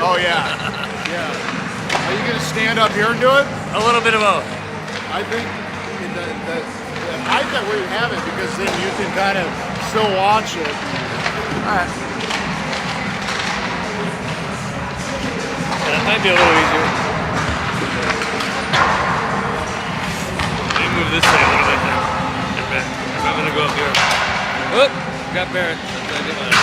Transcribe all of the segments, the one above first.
Oh yeah, yeah. Are you gonna stand up here and do it? A little bit of both. I think the height that we have it, because then you can kind of still watch it. All right. That might be a little easier. Let me move this way a little bit then. If I'm gonna go up here. Whoop! Got Barrett. That's what I did mine.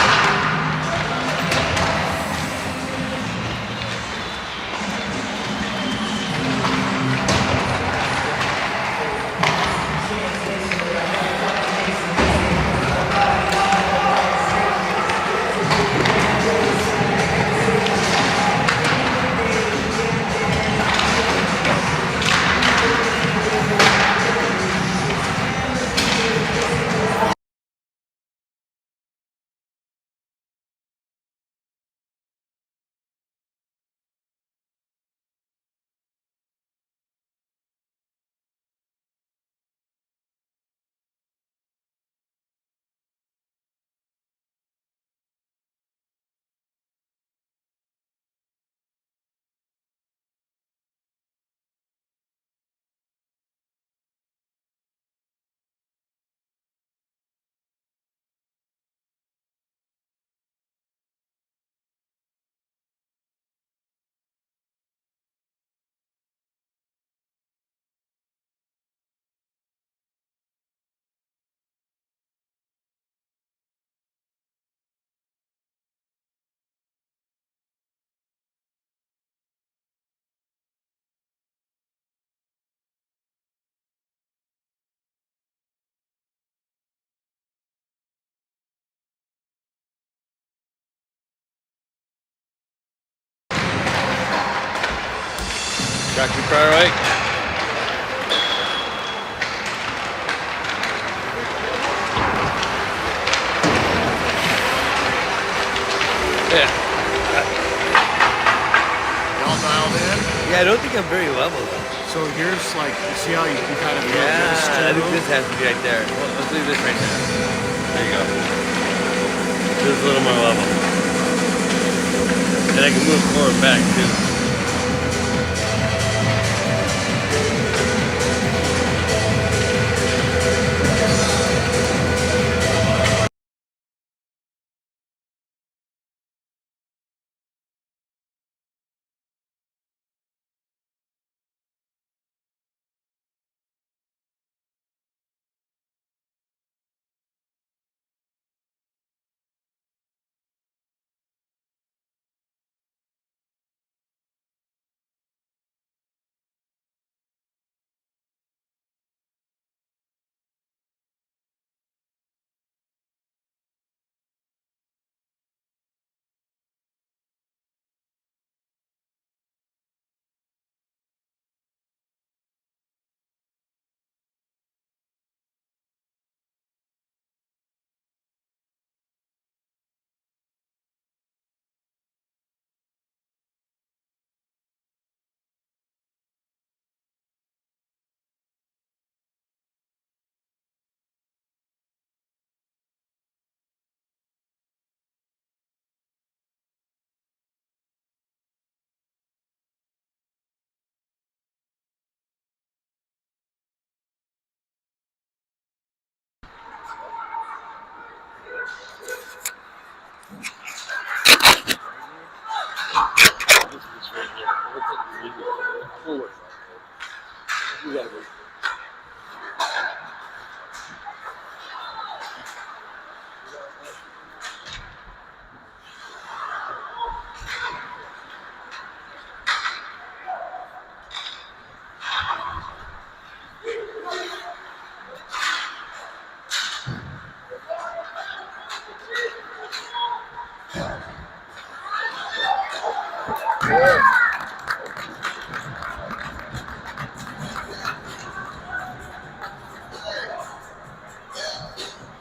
Tractor car, right? Yeah. Y'all dialed in? Yeah, I don't think I'm very level though. So here's like, you see how you can kind of move Yeah, this I think too? this has to be right there. Well, let's leave this right there. There you go. This is a little more level. And I can move forward and back too.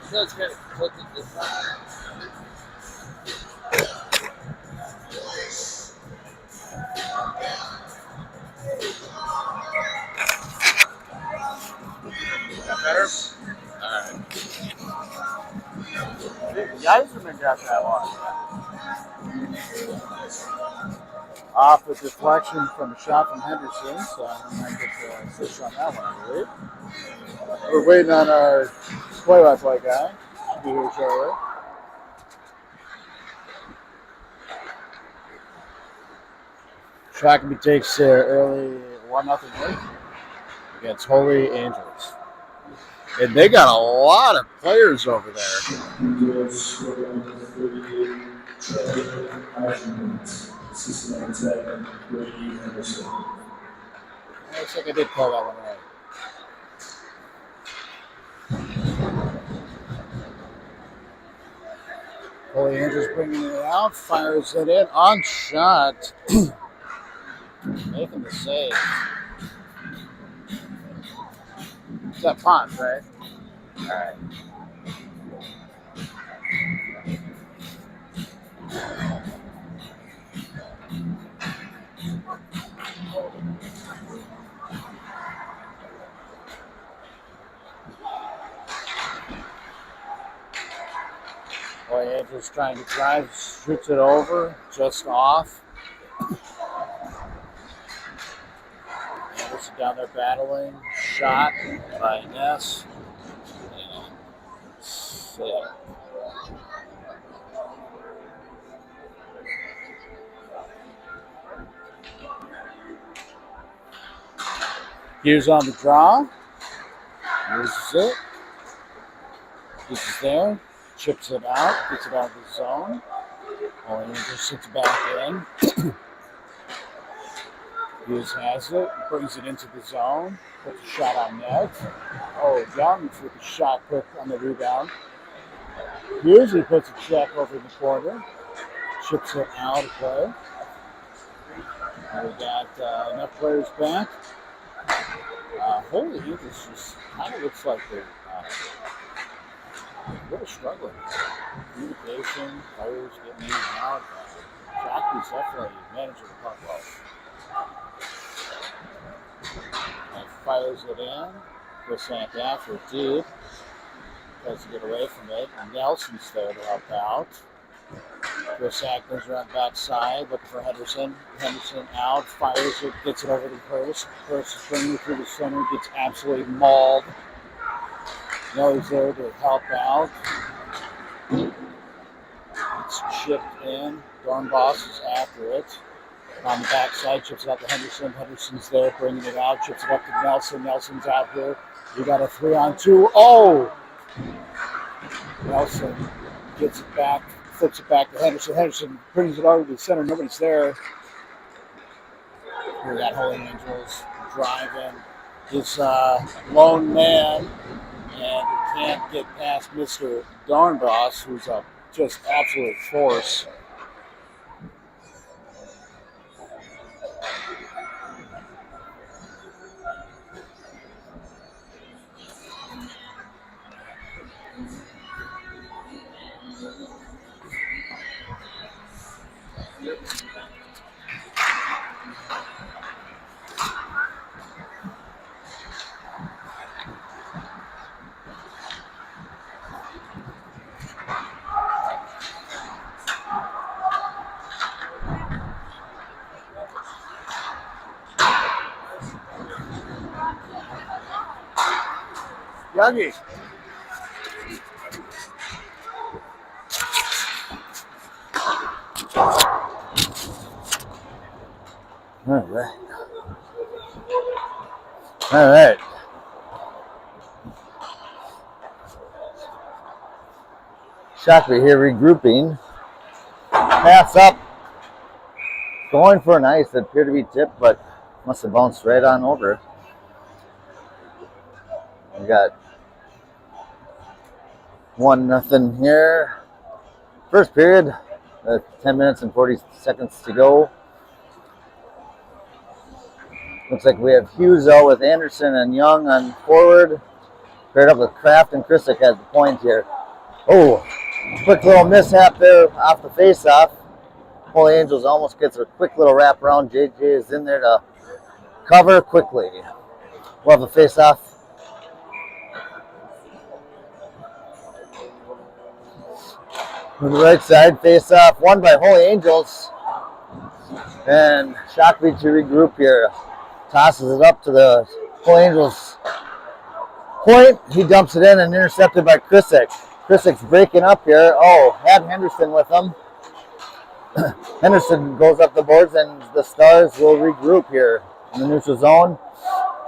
So it's kind of tilted this side. Better? Alright. The ice have been got that long. Off a deflection from a shot from Henderson, so I might get the assist on that one, I believe. We're waiting on our play-by-play guy. Should be here shortly. Shakopee takes their early 1-0 lead against Holy Angels. And they got a lot of players over there. Looks like I did call that one right. Holy Angels bringing it out, fires it in on shot. Making the save. It's that Pond, right? All right. Holy Angels trying to drive, shoots it over, just off. Anderson down there battling, shot by Ness. And save. Hughes on the draw. Uses it. This is there. Chips it out. Gets it out of the zone. Holy Angels sits back in. Hughes has it. Brings it into the zone. Puts a shot on net. Oh, Young with the shot put on the rebound. Hughes, he puts a check over in the corner. Chips it out of play. And we got enough players back. Holy Angels just kind of looks like they're a little struggling. Communication, players getting in and out. Shakopee's definitely managing the puck well. And fires it in. Chris Hank after deep. Tries to get away from it. And Nelson's there to help out. Chris Hank goes around the backside, looking for Henderson. Henderson out, fires it, gets it over to Hurst. Hurst is bringing it through the center, gets absolutely mauled. Nelly's there to help out. It's chipped in. Dornbos is after it. On the backside, chips it out to Henderson. Henderson's there, bringing it out. Chips it up to Nelson. Nelson's out here. We got a 3-on-2. Oh! Nelson gets it back, flips it back to Henderson. Henderson brings it over to the center. Nobody's there. We got Holy Angels driving. His lone man. And can't get past Mr. Dornbos, who's a just absolute force. Youngie. All right. All right. Shakopee here regrouping. Pass up. Going for an ice that appeared to be tipped, but must have bounced right on over. We got 1-0 here. First period, 10 minutes and 40 seconds to go. Looks like we have Hughes out with Anderson and Young on forward. Paired up with Kraft and Christick at the point here. Oh, quick little mishap there off the face-off. Holy Angels almost gets a quick little wrap around. JJ is in there to cover quickly. We'll have a face-off. On the right side, face-off, won by Holy Angels. And Shakopee to regroup here. Tosses it up to the Full Angels point. He dumps it in and intercepted by Krissick. Krissick's breaking up here. Oh, had Henderson with him. Henderson goes up the boards and the Stars will regroup here in the neutral zone.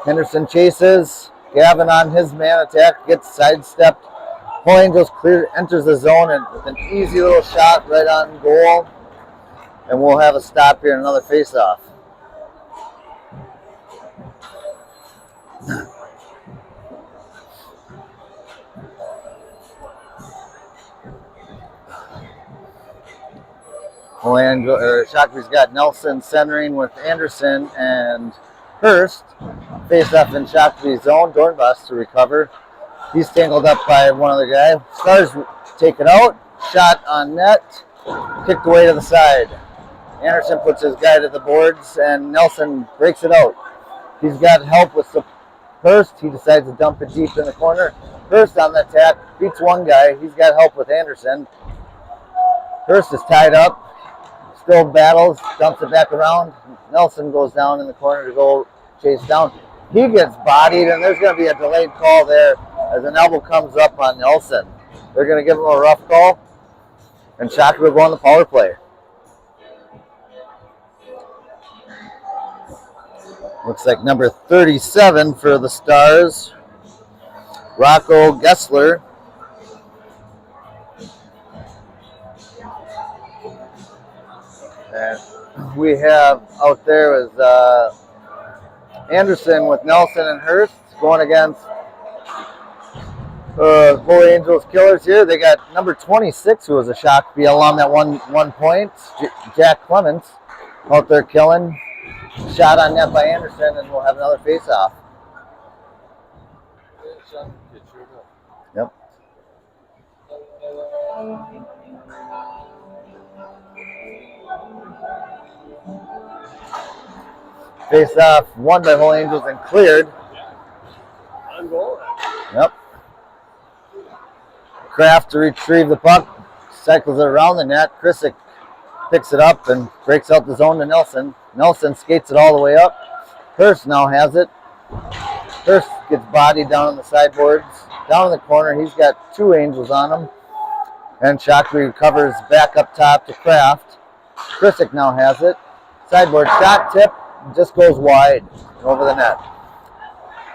Henderson chases. Gavin on his man attack gets sidestepped. Full Angels enters the zone and with an easy little shot right on goal. And we'll have a stop here, another face-off. Shakopee's got Nelson centering with Anderson and Hurst. Face off in Shakopee's zone. Dornbus to recover. He's tangled up by one other guy. Stars take it out. Shot on net. Kicked away to the side. Anderson puts his guy to the boards and Nelson breaks it out. He's got help with Hurst. He decides to dump it deep in the corner. Hurst on the attack. Beats one guy. He's got help with Anderson. Hurst is tied up. Still battles, dumps it back around. Nelson goes down in the corner to go chase down. He gets bodied, and there's going to be a delayed call there as an elbow comes up on Nelson. They're going to give him a rough call, and Shakopee will go on the power play. Looks like number 37 for the Stars, Rocco Gessler. And we have out there is Anderson with Nelson and Hurst going against Full Angels Killers here. They got number 26, who was a Shakopee alum at one point, Jack Clements, out there killing. Shot on net by Anderson, and we'll have another face-off. Yep. Face off, won by Full Angels and cleared. On goal. Yep. Kraft to retrieve the puck, cycles it around the net. Krissick picks it up and breaks out the zone to Nelson. Nelson skates it all the way up. Hurst now has it. Hurst gets bodied down on the sideboards. Down in the corner, he's got two Angels on him. And Shakopee recovers back up top to Kraft. Krissick now has it. Sideboard shot, tip. Just goes wide over the net.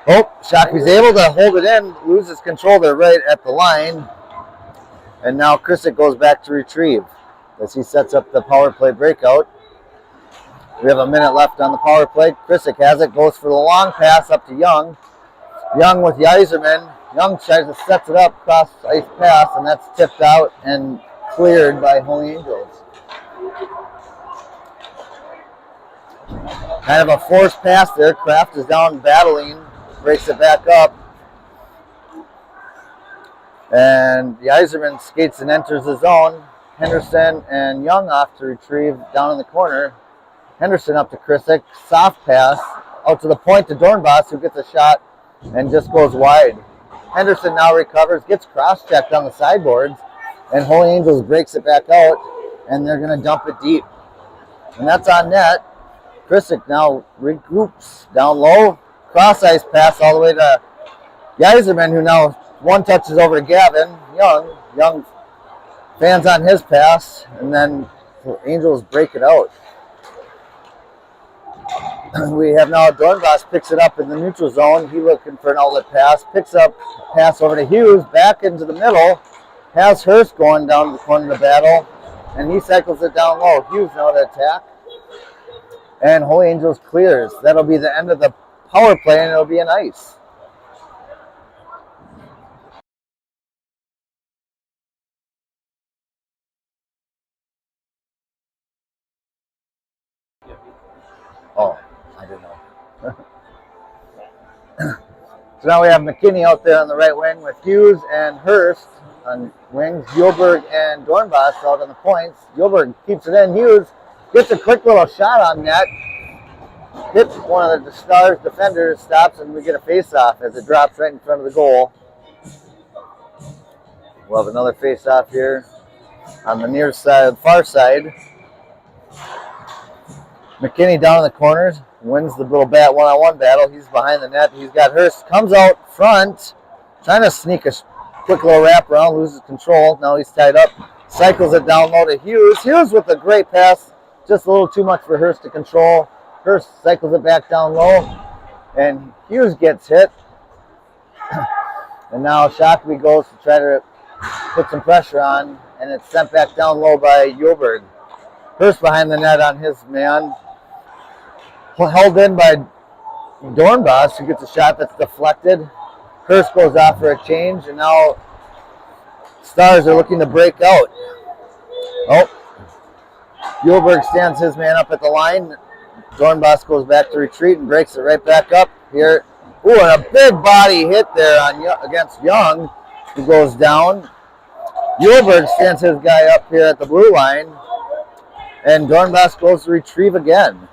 Oh, Shakopee's able to hold it in, loses control there right at the line. And now Krissick goes back to retrieve as he sets up the power play breakout. We have a minute left on the power play. Krissick has it, goes for the long pass up to Young. Young with Yzerman. Young tries to set it up, cross ice pass, and that's tipped out and cleared by Holy Angels. Kind of a forced pass there. Kraft is down battling, breaks it back up. And Yzerman skates and enters the zone. Henderson and Young off to retrieve down in the corner. Henderson up to Krissick. Soft pass out to the point to Dornbus, who gets a shot and just goes wide. Henderson now recovers, gets cross-checked on the sideboards, and Holy Angels breaks it back out, and they're going to dump it deep. And that's on net. Krissick now regroups down low. Cross-ice pass all the way to Yzerman, who now one touches over to Gavin. Young fans on his pass, and then the Angels break it out. We have now Dornbus picks it up in the neutral zone. He looking for an outlet pass. Picks up pass over to Hughes, back into the middle. Has Hurst going down to the corner of the battle, and he cycles it down low. Hughes now to attack. And Holy Angels clears. That'll be the end of the power play, and it'll be an ice. Oh, I didn't know. So now we have McKinney out there on the right wing with Hughes and Hurst on wings. Gilbert and Dornbus out on the points. Gilbert keeps it in. Hughes gets a quick little shot on net. Hits one of the Stars defenders, stops, and we get a face-off as it drops right in front of the goal. We'll have another face-off here on the near side, far side. McKinney down in the corners, wins the little one-on-one battle. He's behind the net. He's got Hurst, comes out front, trying to sneak a quick little wrap around, loses control. Now he's tied up, cycles it down low to Hughes. Hughes with a great pass, just a little too much for Hurst to control. Hurst cycles it back down low, and Hughes gets hit. And now Shakopee goes to try to put some pressure on, and it's sent back down low by Joberg. Hurst behind the net on his man. Held in by Dornbos, who gets a shot that's deflected. Hurst goes off for a change, and now Stars are looking to break out. Oh, Joberg stands his man up at the line. Dornbos goes back to retreat and breaks it right back up here. Ooh, and a big body hit there against Young, who goes down. Joberg stands his guy up here at the blue line, and Dornbos goes to retrieve again.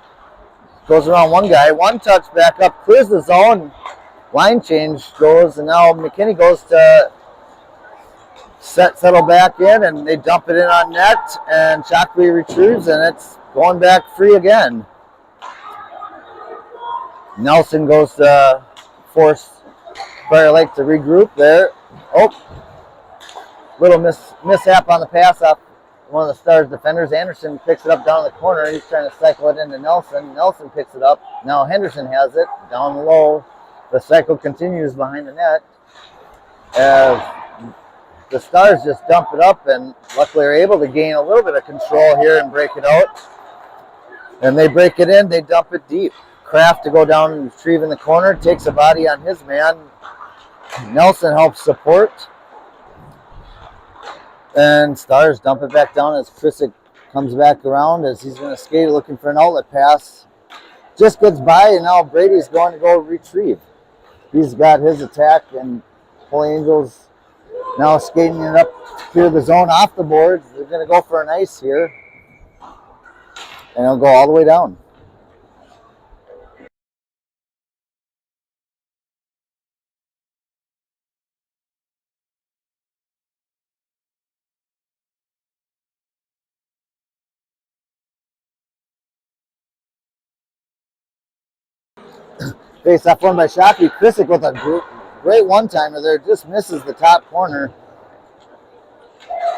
Goes around one guy, one touch back up, clears the zone. Line change goes, and now McKinney goes to settle back in, and they dump it in on net, and Shakopee retrieves, and it's going back free again. Nelson goes to force Fire Lake to regroup there. Oh, little mishap on the pass off one of the Stars defenders. Anderson picks it up down in the corner. He's trying to cycle it into Nelson. Nelson picks it up. Now Henderson has it down low. The cycle continues behind the net as the Stars just dump it up, and luckily are able to gain a little bit of control here and break it out. And they break it in. They dump it deep. Kraft to go down and retrieve in the corner. Takes a body on his man. Nelson helps support. And Stars dump it back down as Krissick comes back around as he's going to skate looking for an outlet pass. Just gets by, and now Brady's going to go retrieve. He's got his attack, and Holy Angels now skating it up, clear the zone off the boards. They're going to go for an ice here, and it'll go all the way down. Face off one by Shakopee. Krissick with a great one-timer there. Just misses the top corner.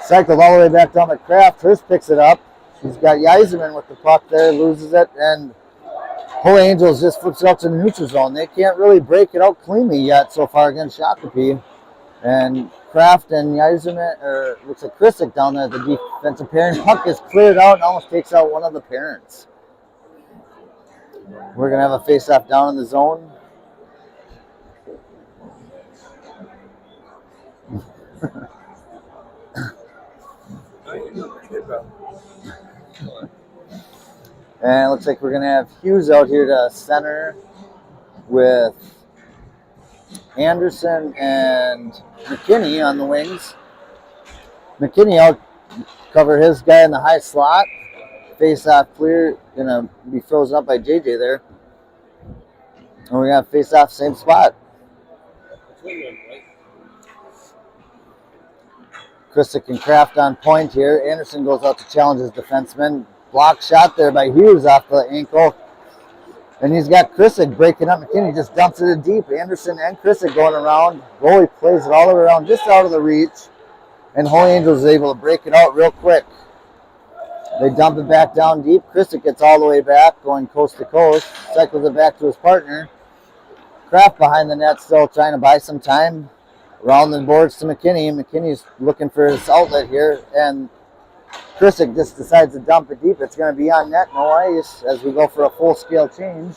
Cycled all the way back down to Kraft. Hurst picks it up. She's got Yzerman with the puck there. Loses it. And Holy Angels just flips it out to the neutral zone. They can't really break it out cleanly yet so far against Shakopee. And Kraft and Yzerman, or looks like Krissick down there at the defensive pairing. Puck is cleared out and almost takes out one of the parents. We're going to have a face-off down in the zone. And it looks like we're going to have Hughes out here to center with Anderson and McKinney on the wings. McKinney out cover his guy in the high slot. Face off clear, gonna be frozen up by JJ there. And we're gonna face off same spot. Krissick and Kraft on point here. Anderson goes out to challenge his defenseman. Block shot there by Hughes off the ankle. And he's got Krissick breaking up. McKinney just dumps it in deep. Anderson and Krissick going around. Goalie plays it all the way around, just out of the reach. And Holy Angels is able to break it out real quick. They dump it back down deep. Krissick gets all the way back, going coast to coast. Cycles it back to his partner. Kraft behind the net, still trying to buy some time. Around the boards to McKinney. McKinney's looking for his outlet here. And Krissick just decides to dump it deep. It's going to be on net, no ice, as we go for a full-scale change.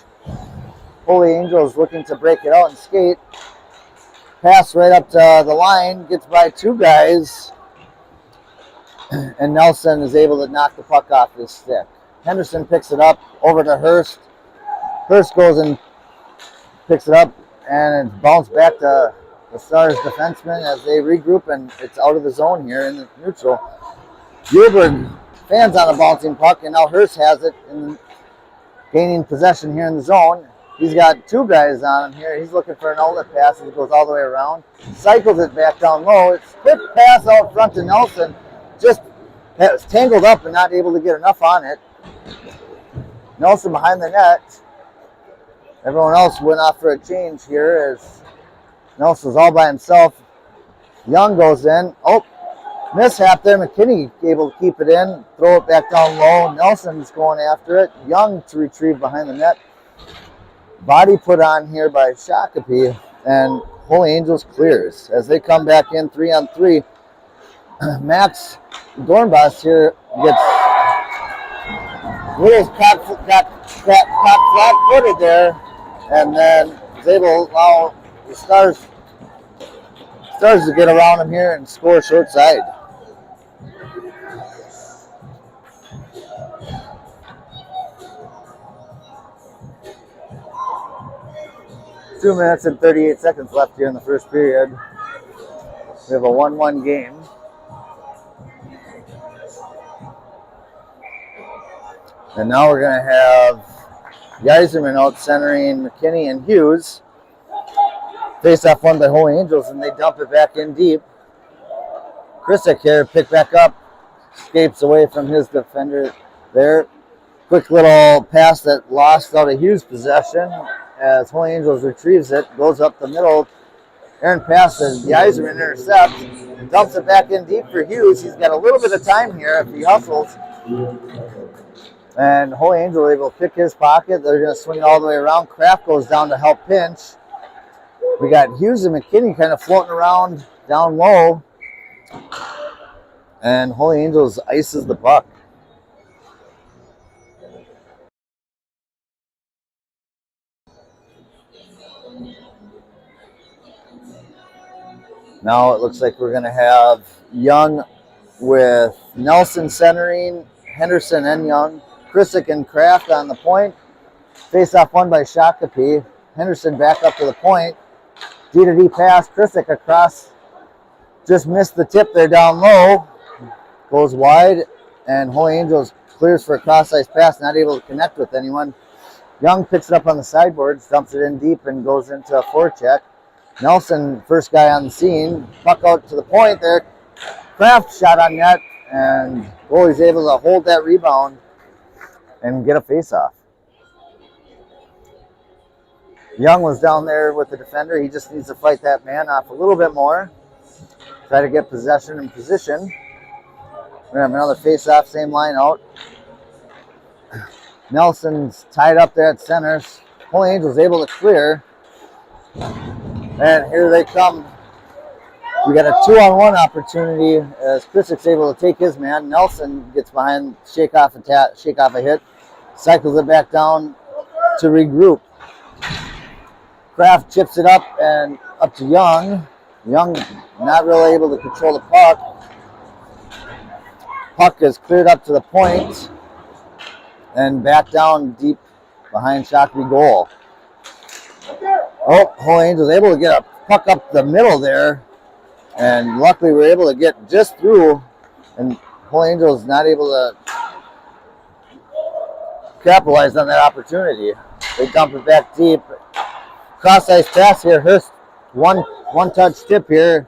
Holy Angels looking to break it out and skate. Pass right up to the line. Gets by two guys. And Nelson is able to knock the puck off his stick. Henderson picks it up over to Hurst. Hurst goes and picks it up, and it's bounced back to the Stars defenseman as they regroup, and it's out of the zone here in the neutral. Joberg fans on a bouncing puck, and now Hurst has it and gaining possession here in the zone. He's got two guys on him here. He's looking for an outlet pass. He goes all the way around, cycles it back down low. It's a quick pass out front to Nelson. Just tangled up and not able to get enough on it. Nelson behind the net. Everyone else went off for a change here as Nelson's all by himself. Young goes in. Oh, mishap there. McKinney able to keep it in. Throw it back down low. Nelson's going after it. Young to retrieve behind the net. Body put on here by Shakopee. And Holy Angels clears. As they come back in 3-on-3, Max Dornbos here gets Will's got flat-footed there. And then is able to allow the Stars to get around him here and score short side. Two minutes and 38 seconds left here in the first period. We have a 1-1 game. And now we're going to have Geiserman out centering McKinney and Hughes. Face off won by Holy Angels, and they dump it back in deep. Krisick here, pick back up, escapes away from his defender there. Quick little pass that lost out of Hughes' possession as Holy Angels retrieves it, goes up the middle. Aaron passes, Geiserman intercepts, dumps it back in deep for Hughes. He's got a little bit of time here if he hustles. And Holy Angel able to pick his pocket. They're going to swing it all the way around. Kraft goes down to help pinch. We got Hughes and McKinney kind of floating around down low. And Holy Angels ices the puck. Now it looks like we're going to have Young with Nelson centering, Henderson and Young. Krisick and Kraft on the point. Face-off won by Shakopee. Henderson back up to the point. D-to-D pass. Krisick across. Just missed the tip there down low. Goes wide. And Holy Angels clears for a cross-ice pass. Not able to connect with anyone. Young picks it up on the sideboards. Dumps it in deep and goes into a forecheck. Nelson, first guy on the scene. Puck out to the point there. Kraft shot on net. And goalie's able to hold that rebound and get a face-off. Young was down there with the defender. He just needs to fight that man off a little bit more. Try to get possession and position. We're going to have another face-off, same line out. Nelson's tied up there at center. Holy Angels able to clear. And here they come. We got a 2-on-1 opportunity as Krisick's able to take his man. Nelson gets behind, shake off a hit. Cycles it back down to regroup. Kraft chips it up and up to Young. Young not really able to control the puck. Puck is cleared up to the point and back down deep behind Shakopee goal. Oh, Holy Angels able to get a puck up the middle there. And luckily we're able to get just through. And Holy Angels not able to capitalize on that opportunity. They dump it back deep. Cross-ice pass here. Hurst, one-touch tip here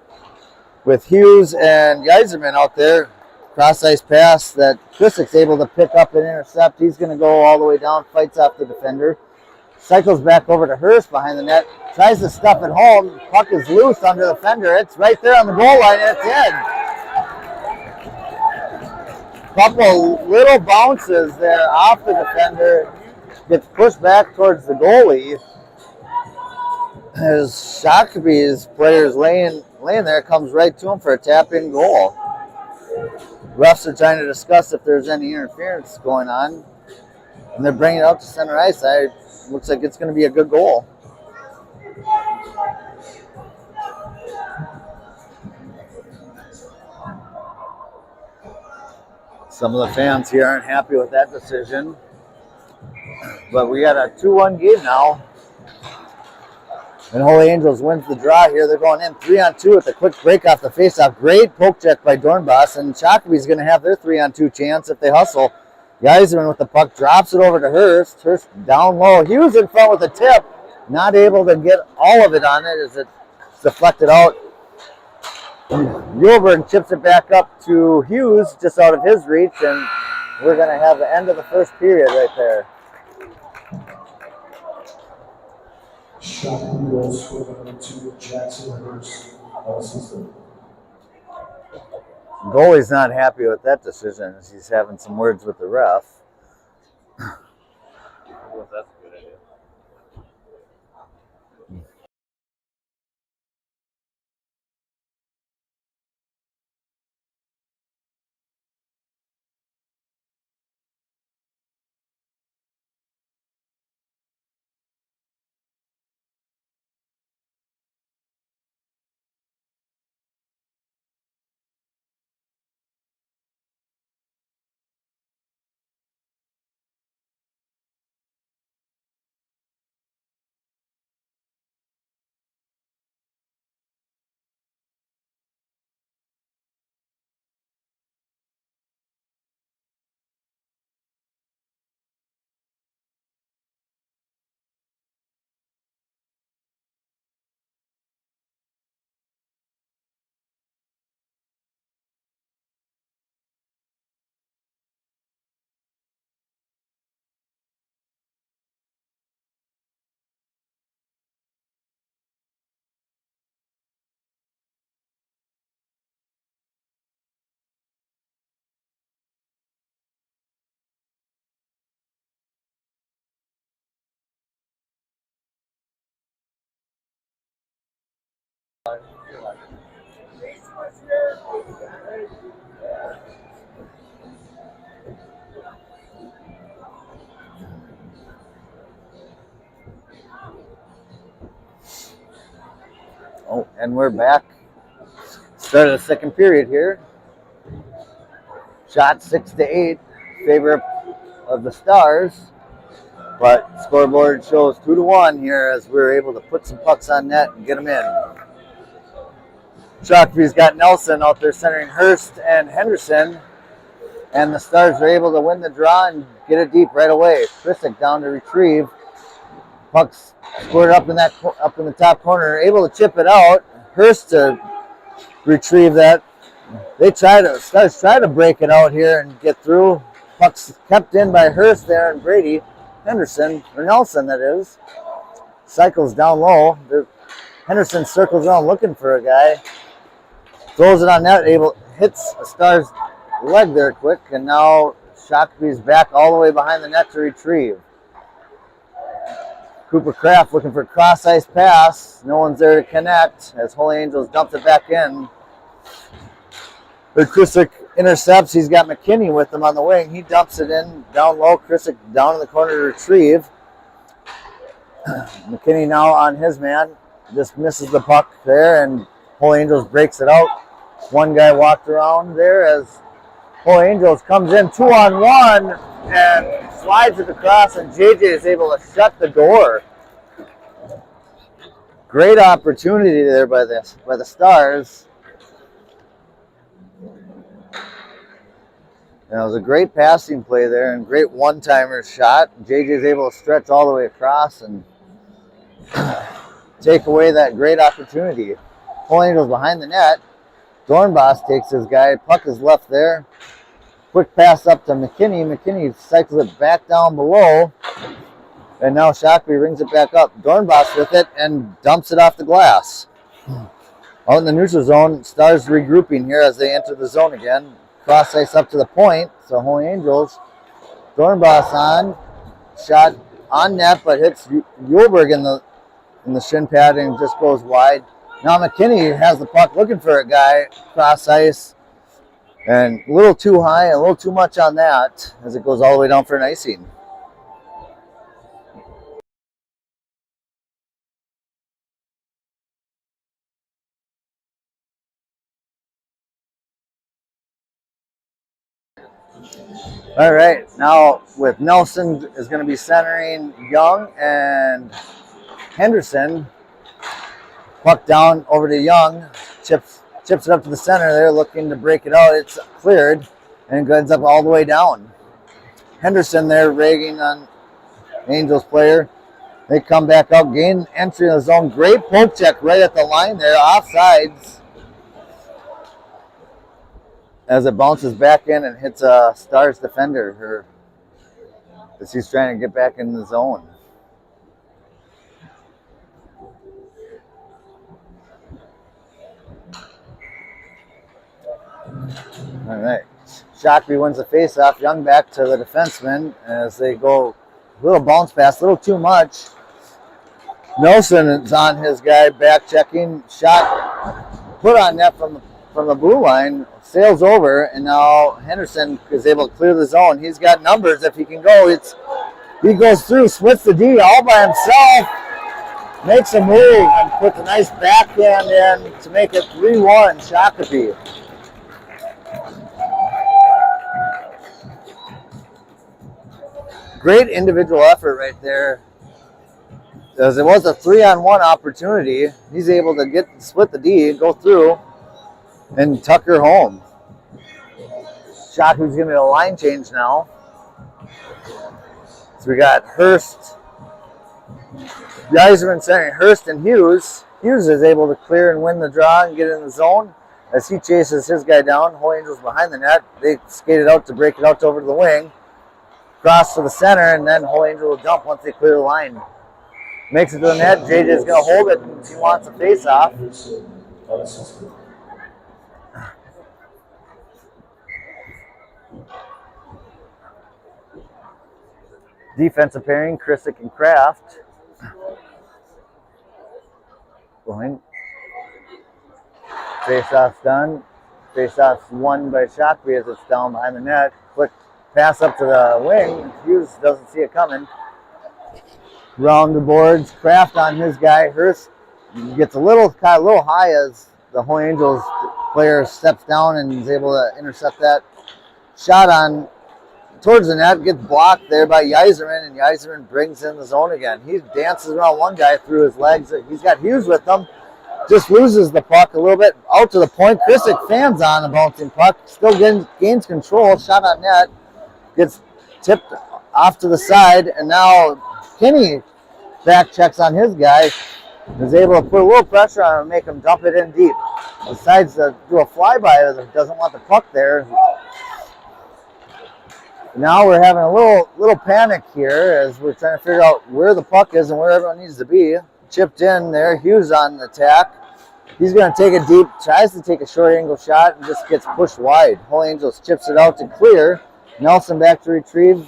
with Hughes and Geiserman out there. Cross-ice pass that Krisick's able to pick up and intercept. He's going to go all the way down, fights off the defender. Cycles back over to Hurst behind the net. Tries to stuff it home. Puck is loose under the fender. It's right there on the goal line, and it's in. Couple little bounces there off the defender. Gets pushed back towards the goalie. As Shakopee's players laying there, comes right to him for a tap-in goal. Refs are trying to discuss if there's any interference going on. And they're bringing it out to center ice. Looks like it's going to be a good goal. Some of the fans here aren't happy with that decision. But we got a 2-1 game now. And Holy Angels wins the draw here. They're going in 3-on-2 with a quick break off the faceoff. Great poke check by Dornbos. And Shakopee's going to have their 3-on-2 chance if they hustle. Geiserman with the puck drops it over to Hurst. Hurst down low. Hughes in front with a tip. Not able to get all of it on it as it's deflected out. Gilbert chips it back up to Hughes just out of his reach. And we're going to have the end of the first period right there. Shakopee goal scorer number 2, Jackson Hurst, assistant. Goalie's not happy with that decision. He's having some words with the ref. Well, that's a good idea. Oh, and we're back. Start of the second period here. Shot 6-8, favor of the Stars. But scoreboard shows 2-1 here as we're able to put some pucks on net and get them in. Shakopee's got Nelson out there centering Hurst and Henderson. And the Stars are able to win the draw and get it deep right away. Krissick down to retrieve. Puck's scored up in the top corner, able to chip it out. Hurst to retrieve that. Stars try to break it out here and get through. Puck's kept in by Hurst there and Brady. Henderson, or Nelson that is, cycles down low. Henderson circles around looking for a guy. Throws it on net, hits a Star's leg there quick, and now Shakopee's back all the way behind the net to retrieve. Cooper Kraft looking for a cross-ice pass. No one's there to connect as Holy Angels dumps it back in. But Krissick intercepts. He's got McKinney with him on the wing. He dumps it in down low. Krissick down in the corner to retrieve. McKinney now on his man. Just misses the puck there, and Holy Angels breaks it out. One guy walked around there as Holy Angels comes in 2-on-1 and slides it across, and JJ is able to shut the door. Great opportunity there by the Stars. And it was a great passing play there and great one-timer shot. JJ is able to stretch all the way across and take away that great opportunity. Holy Angels behind the net. Dornbos takes his guy. Puck is left there. Quick pass up to McKinney. McKinney cycles it back down below. And now Shakopee rings it back up. Dornbos with it and dumps it off the glass. Out in the neutral zone, Stars regrouping here as they enter the zone again. Cross ice up to the point. So Holy Angels. Dornbos on. Shot on net, but hits Yulberg in the shin pad and just goes wide. Now McKinney has the puck looking for a guy. Cross ice. And a little too high, a little too much on that as it goes all the way down for an icing. All right, now with Nelson is going to be centering Young and Henderson. Puck down over to Young, chips it up to the center there, looking to break it out. It's cleared and ends up all the way down. Henderson there ragging on Angels player. They come back out, gain entry in the zone. Great poke check right at the line there, offsides. As it bounces back in and hits a Stars defender as he's trying to get back in the zone. All right. Shakopee wins the faceoff. Young back to the defenseman as they go a little bounce pass, a little too much. Nelson is on his guy, back checking. Shot put on net from the blue line, sails over, and now Henderson is able to clear the zone. He's got numbers if he can go. He goes through, splits the D all by himself, makes a move, and puts a nice backhand in to make it 3-1 Shakopee. Great individual effort right there. As it was a 3-on-1 opportunity, he's able to split the D, go through, and tuck her home. Shakopee's giving it a line change now. So we got Hurst, Yzerman centering Hurst and Hughes. Hughes is able to clear and win the draw and get in the zone as he chases his guy down. Holy Angels behind the net. They skated out to break it out over to the wing. Cross to the center, and then Holy Angel will jump once they clear the line. Makes it to the net. JJ is going to hold it, and he wants a face-off. Defensive pairing, Krissick and Kraft. Going. Face-off's done. Face-off's won by Shakopee as it's down behind the net. Quick pass up to the wing. Hughes doesn't see it coming. Round the boards. Kraft on his guy. Hurst gets a little high as the Holy Angels player steps down and is able to intercept that shot on towards the net. Gets blocked there by Yzerman, and Yzerman brings in the zone again. He dances around one guy through his legs. He's got Hughes with him. Just loses the puck a little bit out to the point. Krissick fans on the bouncing puck. Still gains control. Shot on net. Gets tipped off to the side, and now Kinney back checks on his guy. Is able to put a little pressure on him and make him dump it in deep. Decides to do a flyby. Doesn't want the puck there. Now we're having a little panic here as we're trying to figure out where the puck is and where everyone needs to be. Chipped in there. Hughes on the attack. He's going to take it deep. Tries to take a short angle shot and just gets pushed wide. Holy Angels chips it out to clear. Nelson back to retrieve.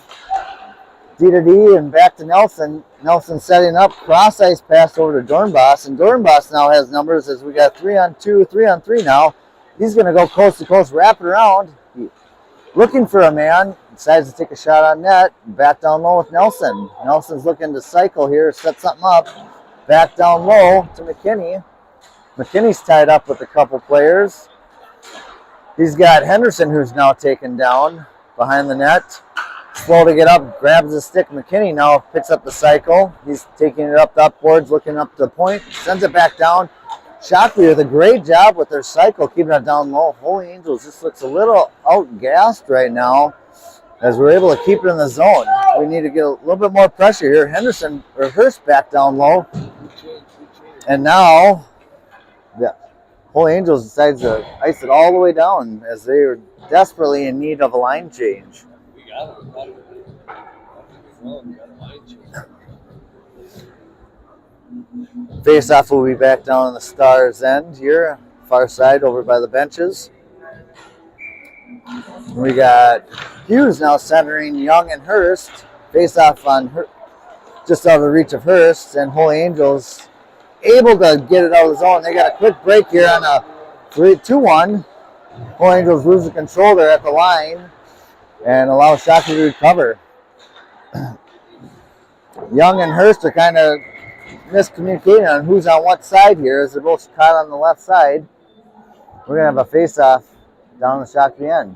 D to D and back to Nelson. Nelson setting up. Cross ice pass over to Dornbos. And Dornbos now has numbers as we got 3-on-2, 3-on-3 now. He's going to go coast to coast, wrap it around. Looking for a man. Decides to take a shot on net. Back down low with Nelson. Nelson's looking to cycle here, set something up. Back down low to McKinney. McKinney's tied up with a couple players. He's got Henderson who's now taken down behind the net. Slow to get up, grabs the stick. McKinney now picks up the cycle. He's taking it up the upboards, looking up to the point, sends it back down. Shakopee with a great job with their cycle, keeping it down low. Holy Angels just looks a little outgassed right now as we're able to keep it in the zone. We need to get a little bit more pressure here. Hurst back down low. And now, Holy Angels decides to ice it all the way down as they are desperately in need of a line change. Face-off will be back down on the Stars' end here, far side over by the benches. We got Hughes now centering Young and Hurst. Face-off on just out of the reach of Hurst, and Holy Angels able to get it out of the zone. They got a quick break here on a 2-1. Holy Angels lose the control there at the line and allow Shakopee to recover. Young and Hurst are kind of miscommunicating on who's on what side here as they're both caught on the left side. We're going to have a face-off down the Shakopee end.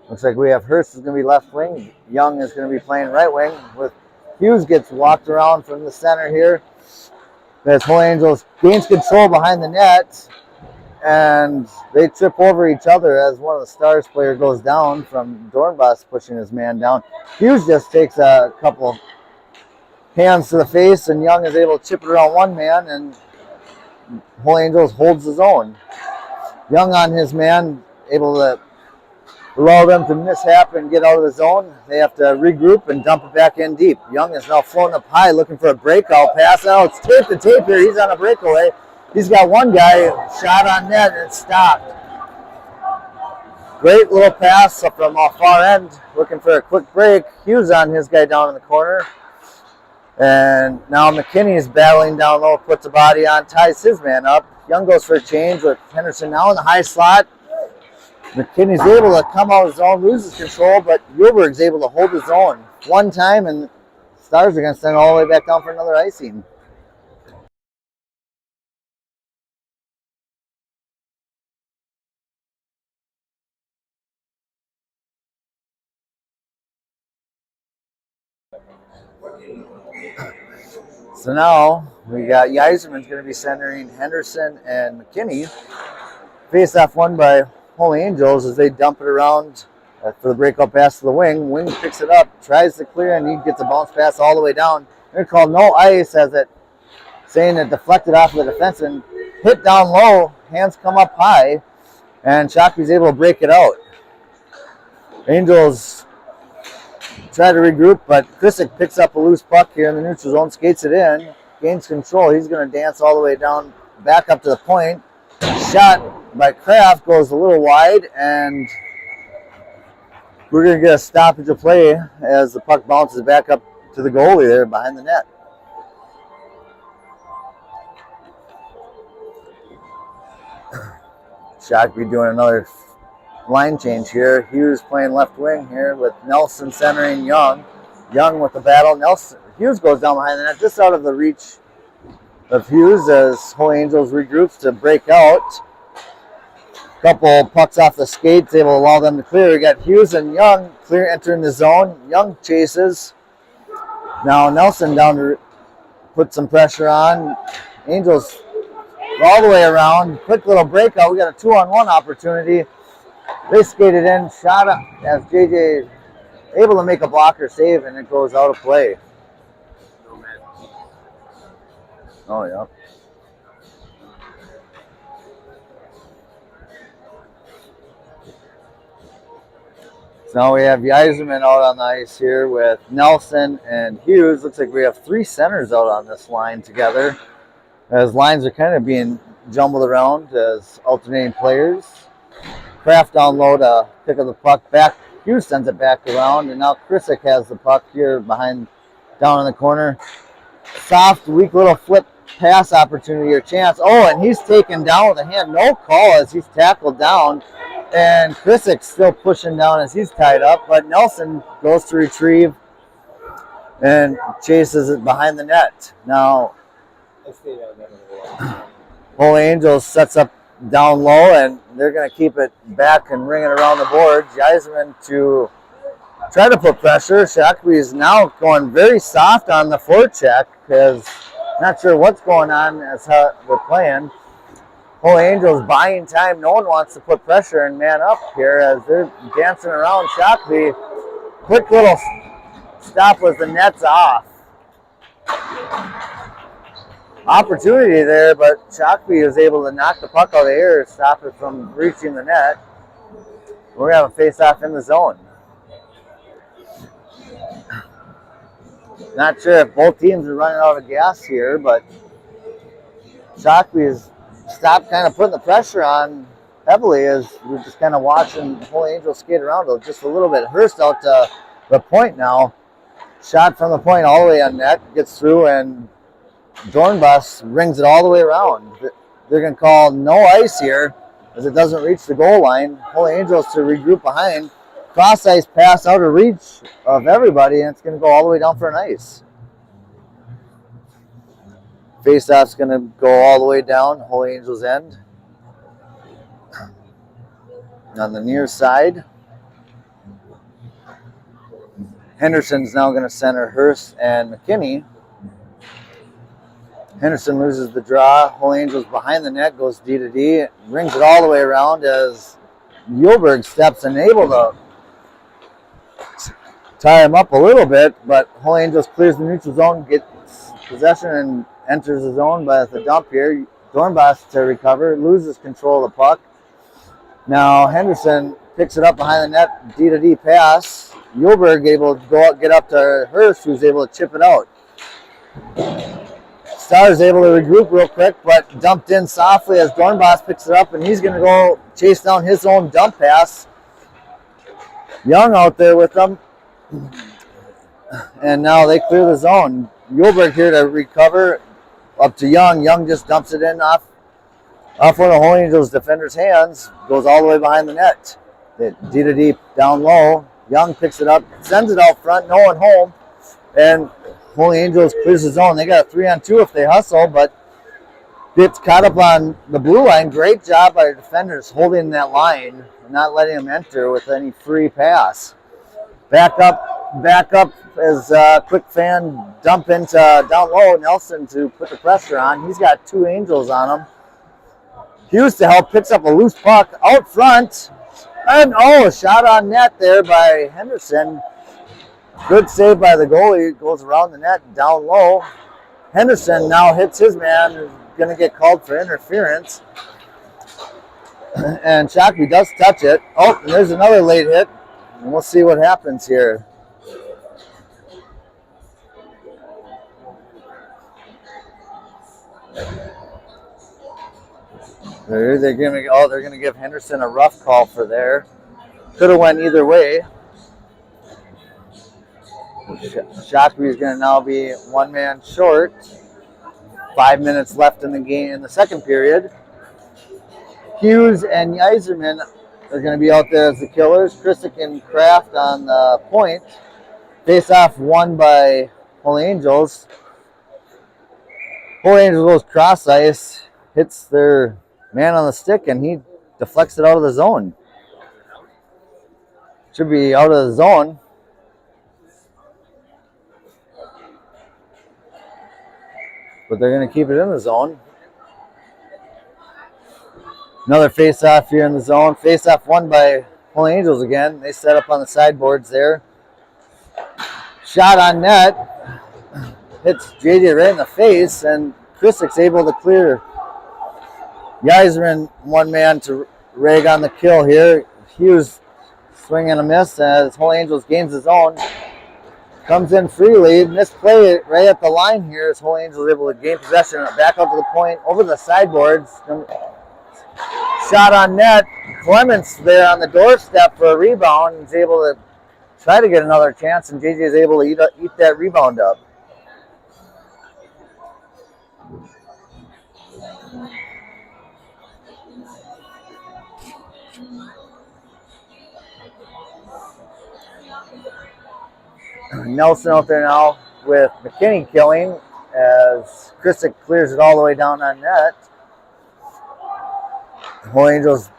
Looks like we have Hurst is going to be left wing. Young is going to be playing right wing. With Hughes gets walked around from the center here. As Holy Angels gains control behind the net. And they trip over each other as one of the Stars player goes down from Dornbos pushing his man down. Hughes just takes a couple hands to the face, and Young is able to chip it around one man, and Holy Angels holds the zone. Young on his man, able to allow them to mishap and get out of the zone. They have to regroup and dump it back in deep. Young is now floating up high looking for a breakout pass. Now it's tape to tape here. He's on a breakaway. He's got one guy shot on net and it stopped. Great little pass from off far end, looking for a quick break. Hughes on his guy down in the corner. And now McKinney's battling down low, puts a body on, ties his man up. Young goes for a change with Henderson now in the high slot. McKinney's able to come out of his zone, loses control, but Uberg's able to hold his own one time, and Stars are going to send it all the way back down for another icing. So now we got Yzerman's going to be centering Henderson and McKinney. Face off won by Holy Angels as they dump it around for the breakout pass to the wing. Wing picks it up, tries to clear, and he gets a bounce pass all the way down. They're called no ice as it saying it deflected off the defense and hit down low. Hands come up high, and Shakopee's able to break it out. Angels try to regroup, but Krisick picks up a loose puck here in the neutral zone, skates it in, gains control. He's going to dance all the way down, back up to the point. Shot by Kraft goes a little wide, and we're going to get a stoppage of play as the puck bounces back up to the goalie there behind the net. Shakopee doing another line change here. Hughes playing left wing here with Nelson centering Young. Young with the battle. Hughes goes down behind the net, just out of the reach of Hughes as Holy Angels regroups to break out. Couple pucks off the skates, able to allow them to clear. We got Hughes and Young clear entering the zone. Young chases. Now Nelson down to put some pressure on. Angels all the way around. Quick little breakout. We got a 2-on-1 opportunity. They skated in, shot up as JJ able to make a blocker save, and it goes out of play. Oh, yeah. So now we have Yzerman out on the ice here with Nelson and Hughes. Looks like we have three centers out on this line together, as lines are kind of being jumbled around as alternating players. Kraft down low to pick up the puck back. Hughes sends it back around, and now Krisick has the puck here behind, down in the corner. Soft, weak little flip pass opportunity or chance. Oh, and he's taken down with a hand. No call as he's tackled down, and Krisick's still pushing down as he's tied up, but Nelson goes to retrieve and chases it behind the net. Now, Holy Angels sets up down low, and they're going to keep it back and ring it around the boards. Yzerman to try to put pressure. Shakopee is now going very soft on the forecheck because not sure what's going on as how we're playing. Holy Angels buying time. No one wants to put pressure and man up here as they're dancing around Shakopee. Quick little stop was the net's off. Opportunity there, but Shakopee was able to knock the puck out of the air, stop it from reaching the net. We're going to have a face-off in the zone. Not sure if both teams are running out of gas here, but Shakopee has stopped kind of putting the pressure on heavily as we're just kind of watching Holy Angels skate around just a little bit. Hurst out to the point now. Shot from the point all the way on net, gets through, and Dornbus rings it all the way around. They're going to call no ice here as it doesn't reach the goal line. Holy Angels to regroup behind. Cross ice pass out of reach of everybody, and it's going to go all the way down for an ice. Face-off's going to go all the way down, Holy Angels end. On the near side, Henderson's now going to center Hurst and McKinney. Henderson loses the draw. Holy Angels behind the net, goes D to D, rings it all the way around as Yulberg steps and able to tie him up a little bit, but Holy Angels clears the neutral zone, gets possession, and enters the zone by the dump here. Dornbos to recover, loses control of the puck. Now Henderson picks it up behind the net, D to D pass. Yulberg able to go out, get up to Hurst, who's able to chip it out. Star's able to regroup real quick, but dumped in softly as Dornbos picks it up, and he's going to go chase down his own dump pass. Young out there with them. And now they clear the zone. Yulberg here to recover. Up to Young. Young just dumps it in off one of Holy Angels defender's hands. Goes all the way behind the net. D to D down low. Young picks it up, sends it out front, no one home. And Holy Angels clears the zone. They got a 3-on-2 if they hustle, but gets caught up on the blue line. Great job by the defenders holding that line and not letting them enter with any free pass. Back up as quick fan dump into down low. Nelson to put the pressure on. He's got 2 Angels on him. Hughes to help, picks up a loose puck out front. And shot on net there by Henderson. Good save by the goalie. Goes around the net down low. Henderson now hits his man. Who's going to get called for interference. And Shakopee does touch it. Oh, and there's another late hit. And we'll see what happens here. They're going to give Henderson a rough call for there. Could have went either way. Shakopee is going to now be 1 man short. 5 minutes left in the game in the second period. Hughes and Yzerman are going to be out there as the killers. Krissick and Kraft on the point. Face off won by Holy Angels. Holy Angels goes cross ice, hits their man on the stick, and he deflects it out of the zone. Should be out of the zone. But they're going to keep it in the zone. Another face-off here in the zone. Face-off won by Holy Angels again. They set up on the sideboards there. Shot on net. Hits JJ right in the face, and Krissick's able to clear. Yzerman 1 man to rag on the kill here. Hughes swing and a miss as Holy Angels gains his own. Comes in freely. Misplay right at the line here as Holy Angels able to gain possession. Back up to the point, over the sideboards. Shot on net. Clements there on the doorstep for a rebound. He's able to try to get another chance, and JJ is able to eat that rebound up. Nelson out there now with McKinney killing as Krissick clears it all the way down on net. Holy Angels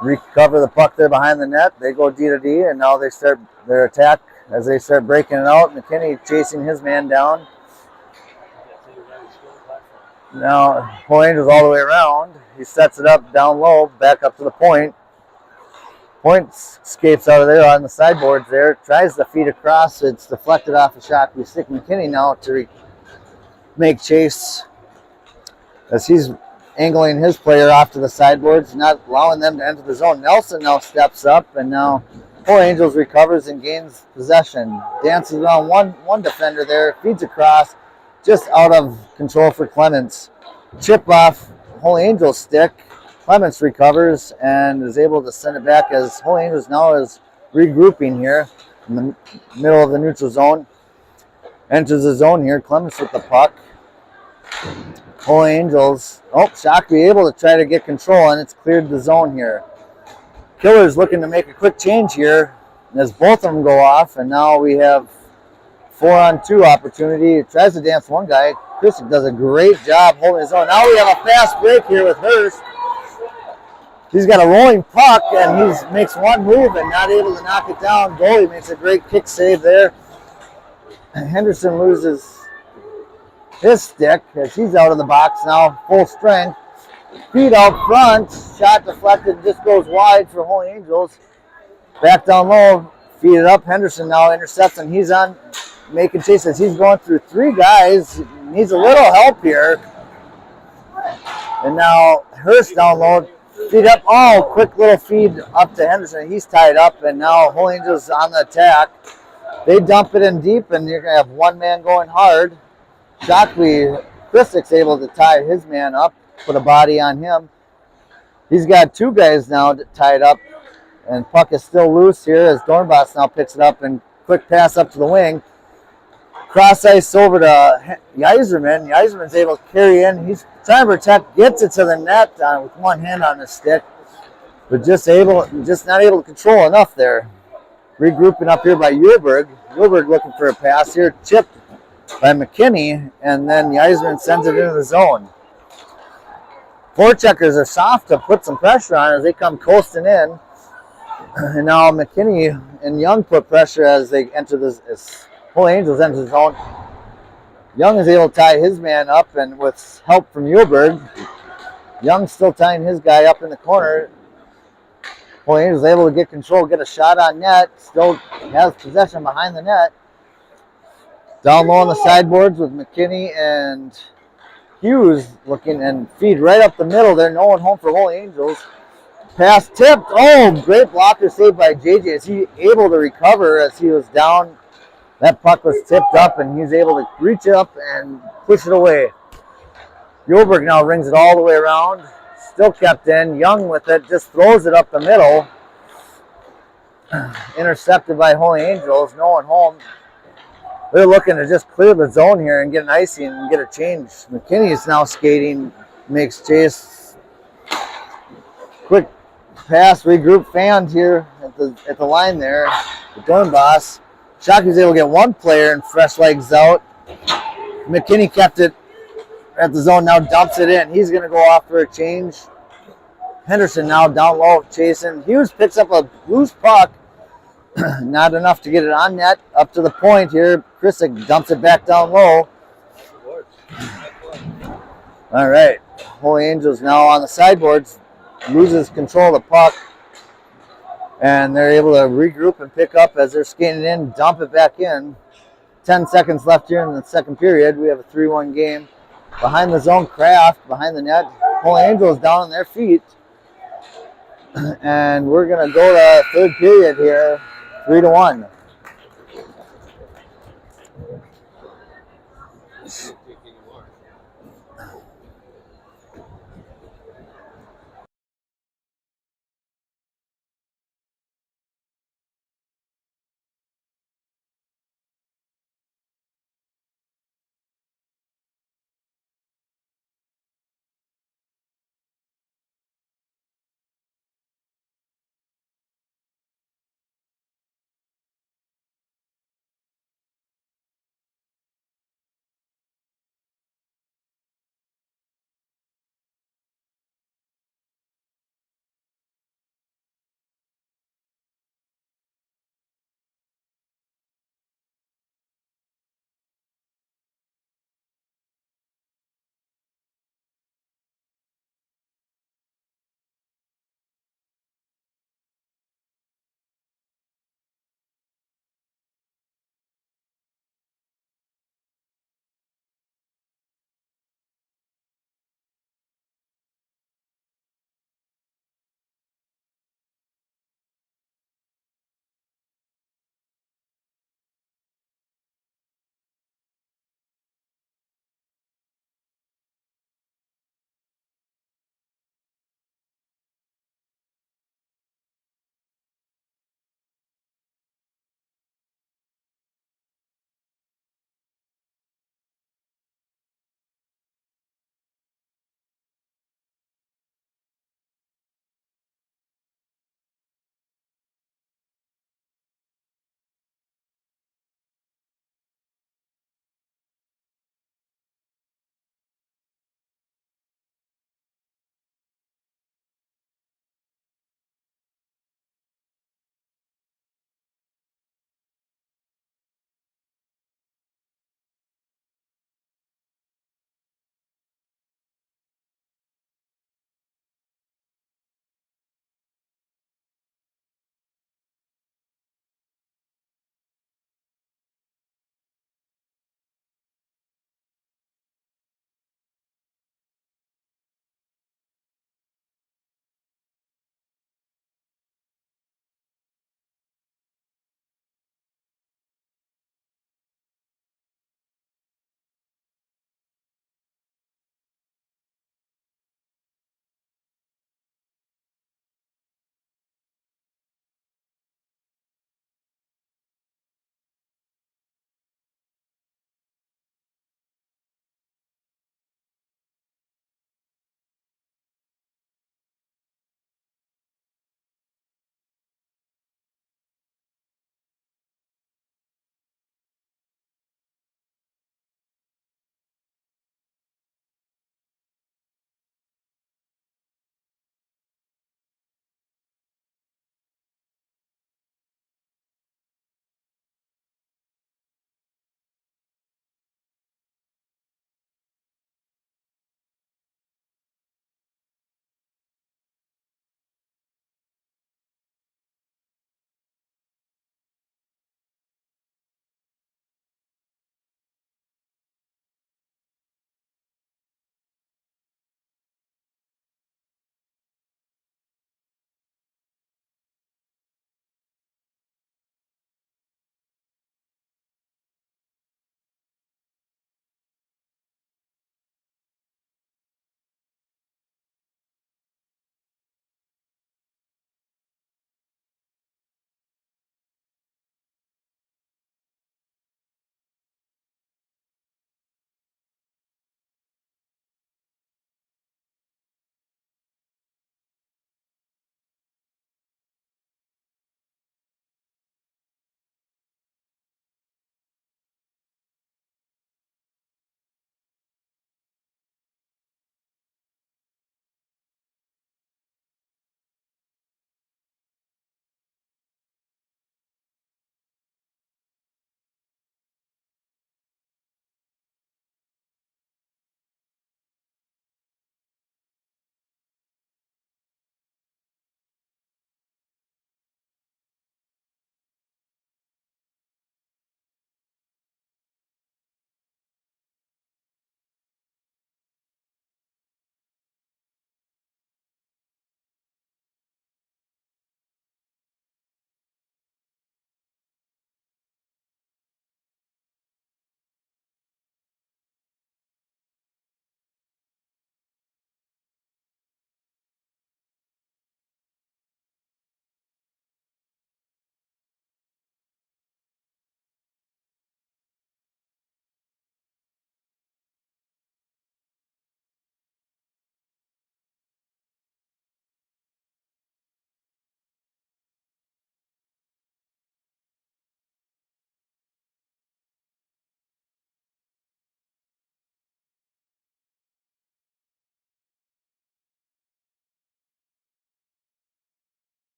recover the puck there behind the net. They go D to D, and now they start their attack as they start breaking it out. McKinney chasing his man down. Now Holy Angels all the way around. He sets it up down low, back up to the point. Point escapes out of there on the sideboards there. Tries to feed across. It's deflected off a shot. We stick McKinney now to make chase as he's angling his player off to the sideboards, not allowing them to enter the zone. Nelson now steps up, and now Holy Angels recovers and gains possession. Dances around one defender there. Feeds across. Just out of control for Clements. Chip off Holy Angels stick. Clements recovers and is able to send it back as Holy Angels now is regrouping here in the middle of the neutral zone. Enters the zone here. Clements with the puck. Holy Angels. Shakopee able to try to get control, and it's cleared the zone here. Killers looking to make a quick change here as both of them go off, and now we have 4-on-2 opportunity. It tries to dance one guy. Krissick does a great job holding his own. Now we have a fast break here with Hurst. He's got a rolling puck, and he makes one move and not able to knock it down. Goalie makes a great kick save there. Henderson loses his stick as he's out of the box now, full strength. Feet out front, shot deflected, just goes wide for Holy Angels. Back down low, feed it up. Henderson now intercepts, and he's on making chases. He's going through 3 guys. Needs a little help here. And now Hurst down low. Feed up, quick little feed up to Henderson. He's tied up, and now Holy Angels on the attack. They dump it in deep, and you're going to have 1 man going hard. Shakopee Chrisick's able to tie his man up, put a body on him. He's got two guys now tied up, and puck is still loose here as Dornbos now picks it up and quick pass up to the wing. Cross ice over to Yzerman. Yzerman's able to carry in. He's trying to protect, gets it to the net with one hand on his stick, but just not able to control enough there. Regrouping up here by Uhlberg. Uhlberg looking for a pass here, chipped by McKinney, and then Yzerman sends it into the zone. Forecheckers are soft to put some pressure on as they come coasting in. And now McKinney and Young put pressure as they enter this. Holy Angels enter the zone. Young is able to tie his man up, and with help from Uhlberg, Young still tying his guy up in the corner. Holy Angels able to get control, get a shot on net, still has possession behind the net. Down low on the sideboards with McKinney and Hughes looking and feed right up the middle there. No one home for Holy Angels. Pass tipped. Oh, great blocker saved by JJ. Is he able to recover as he was down? That puck was tipped up and he's able to reach up and push it away. Uhlberg now rings it all the way around. Still kept in. Young with it, just throws it up the middle. Intercepted by Holy Angels. No one home. They're looking to just clear the zone here and get an icing and get a change. McKinney is now skating, makes chase. Quick pass, regroup fans here at the line there. The Dornbos. Shockey's able to get one player and fresh legs out. McKinney kept it at the zone, now dumps it in. He's going to go off for a change. Henderson now down low chasing. Hughes picks up a loose puck. Not enough to get it on net. Up to the point here. Chrisick dumps it back down low. All right. Holy Angels now on the sideboards. Loses control of the puck. And they're able to regroup and pick up as they're skating in, dump it back in. 10 seconds left here in the second period. We have a 3-1 game. Behind the zone, Kraft behind the net. Holy Angels down on their feet. And we're going to go to third period here, 3-1.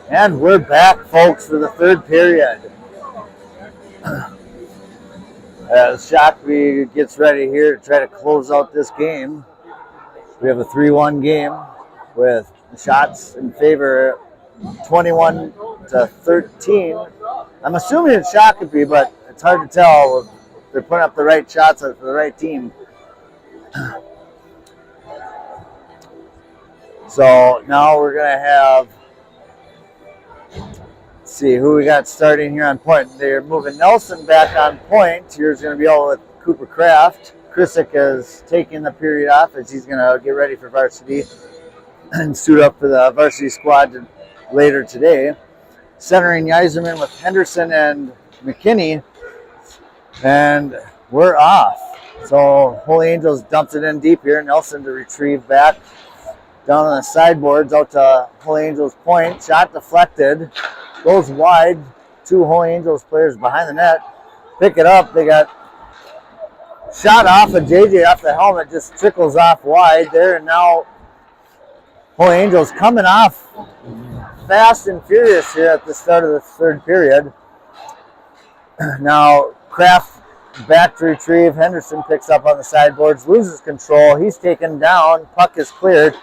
And we're back, folks, for the third period. As Shakopee gets ready here to try to close out this game. We have a 3-1 game with shots in favor 21-13. I'm assuming it's Shakopee, but it's hard to tell. They're putting up the right shots for the right team. So now we're going to have, let's see who we got starting here on point. They're moving Nelson back on point. Here's going to be all with Cooper Kraft. Krisick is taking the period off as he's going to get ready for varsity and suit up for the varsity squad later today. Centering Yzerman with Henderson and McKinney. And we're off. So Holy Angels dumps it in deep here. Nelson to retrieve back down on the sideboards out to Holy Angels point. Shot deflected. Goes wide. 2 Holy Angels players behind the net. Pick it up. They got shot off of JJ off the helmet. Just trickles off wide there. And now Holy Angels coming off fast and furious here at the start of the third period. Now Kraft back to retrieve. Henderson picks up on the sideboards. Loses control. He's taken down. Puck is cleared.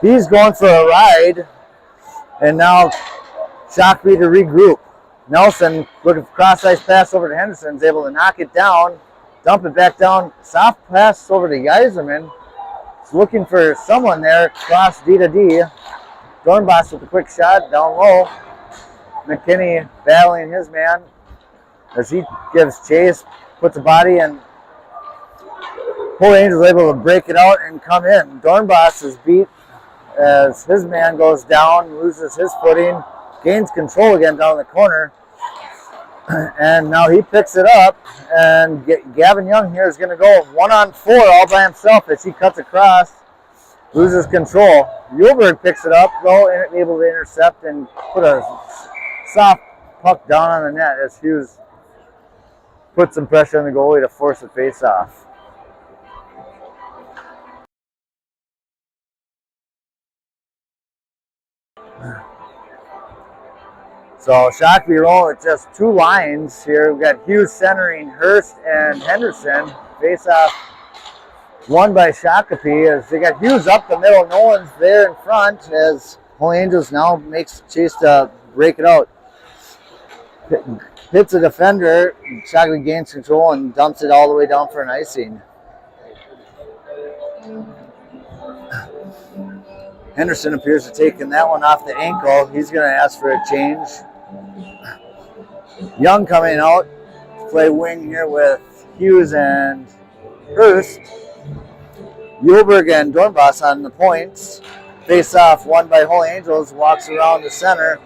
He's going for a ride. And now Shakopee to regroup. Nelson looking for cross-ice pass over to Henderson. Is able to knock it down. Dump it back down. Soft pass over to Yzerman. He's looking for someone there. Cross D to D. Dornbos with a quick shot down low. McKinney battling his man as he gives chase. Puts a body and Holy Angels able to break it out and come in. Dornbos is beat as his man goes down, loses his footing, gains control again down the corner. And now he picks it up, and Gavin Young here is going to go 1-on-4 all by himself as he cuts across, loses control. Yulberg picks it up, though, and able to intercept and put a soft puck down on the net as Hughes put some pressure on the goalie to force a face-off. So Shakopee roll with just 2 lines here. We've got Hughes centering Hurst and Henderson. Face-off won by Shakopee as they got Hughes up the middle. No one's there in front as Holy Angels now makes a chase to break it out. Hits a defender. Shakopee gains control and dumps it all the way down for an icing. Henderson appears to have taken that one off the ankle. He's going to ask for a change. Young coming out to play wing here with Hughes and Hurst. Yulberg and Dornbos on the points. Face off won by Holy Angels. Walks around the center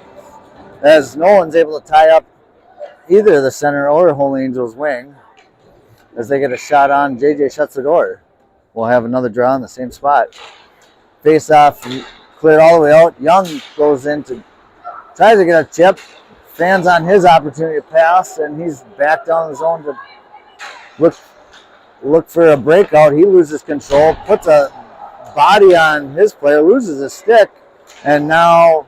as no one's able to tie up either the center or Holy Angels wing. As they get a shot on, JJ shuts the door. We'll have another draw in the same spot. Face off cleared all the way out. Young goes in to tries to get a chip. Fans on his opportunity to pass, and he's back down the zone to look for a breakout. He loses control, puts a body on his player, loses a stick, and now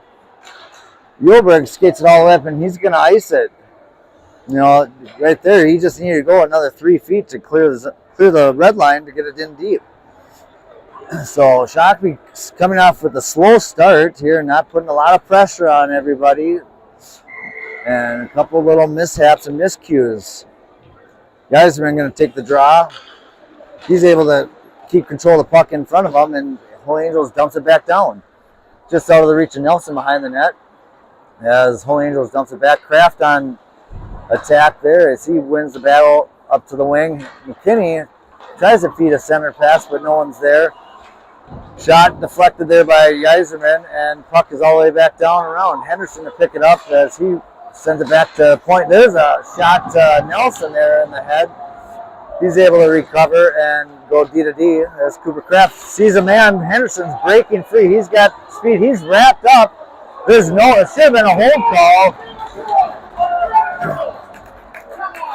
Yulberg skates it all up, and he's going to ice it. You know, right there, he just needed to go another 3 feet to clear the red line to get it in deep. So Shakopee's coming off with a slow start here, not putting a lot of pressure on everybody. And a couple little mishaps and miscues. Yzerman going to take the draw. He's able to keep control of the puck in front of him, and Holy Angels dumps it back down. Just out of the reach of Nelson behind the net. As Holy Angels dumps it back. Kraft on attack there as he wins the battle up to the wing. McKinney tries to feed a center pass, but no one's there. Shot deflected there by Yzerman, and puck is all the way back down around. Henderson to pick it up as he sends it back to point. There's a shot to Nelson there in the head. He's able to recover and go D to D as Cooper Kraft sees a man. Henderson's breaking free. He's got speed. He's wrapped up. It should have been a hold call.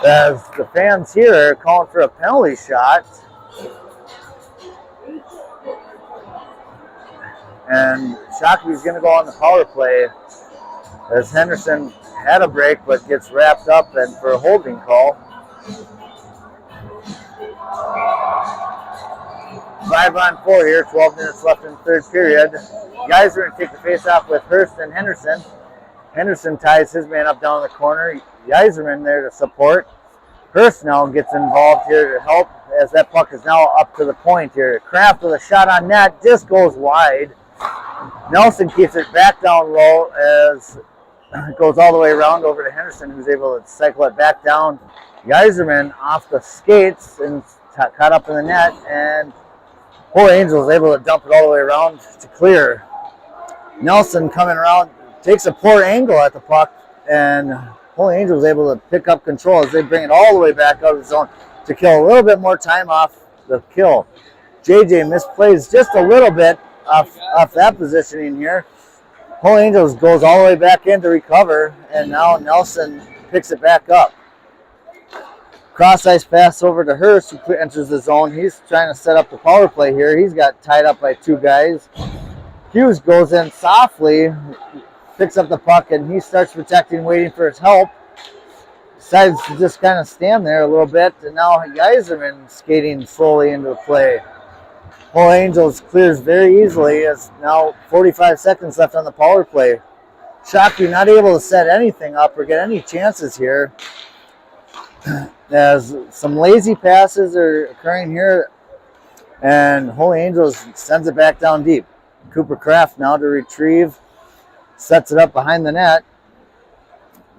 As the fans here are calling for a penalty shot. And Shakopee's going to go on the power play as Henderson had a break but gets wrapped up and for a holding call. 5-on-4 here, 12 minutes left in the third period. Guys are going to take the face-off with Hurst and Henderson. Henderson ties his man up down in the corner. Yzerman there to support. Hurst now gets involved here to help as that puck is now up to the point here. Kraft with a shot on net, just goes wide. Nelson keeps it back down low as it goes all the way around over to Henderson, who's able to cycle it back down. Yzerman off the skates and caught up in the net, and Holy Angel is able to dump it all the way around to clear. Nelson coming around, takes a poor angle at the puck, and Holy Angel is able to pick up control as they bring it all the way back out of the zone to kill a little bit more time off the kill. JJ misplays just a little bit off that positioning here. Holy Angels goes all the way back in to recover, and now Nelson picks it back up. Cross ice pass over to Hurst, who enters the zone. He's trying to set up the power play here. He's got tied up by two guys. Hughes goes in softly, picks up the puck, and he starts protecting, waiting for his help. Decides to just kind of stand there a little bit, and now Yzerman skating slowly into the play. Holy Angels clears very easily as now 45 seconds left on the power play. Shakopee not able to set anything up or get any chances here, as some lazy passes are occurring here, and Holy Angels sends it back down deep. Cooper Kraft now to retrieve, sets it up behind the net.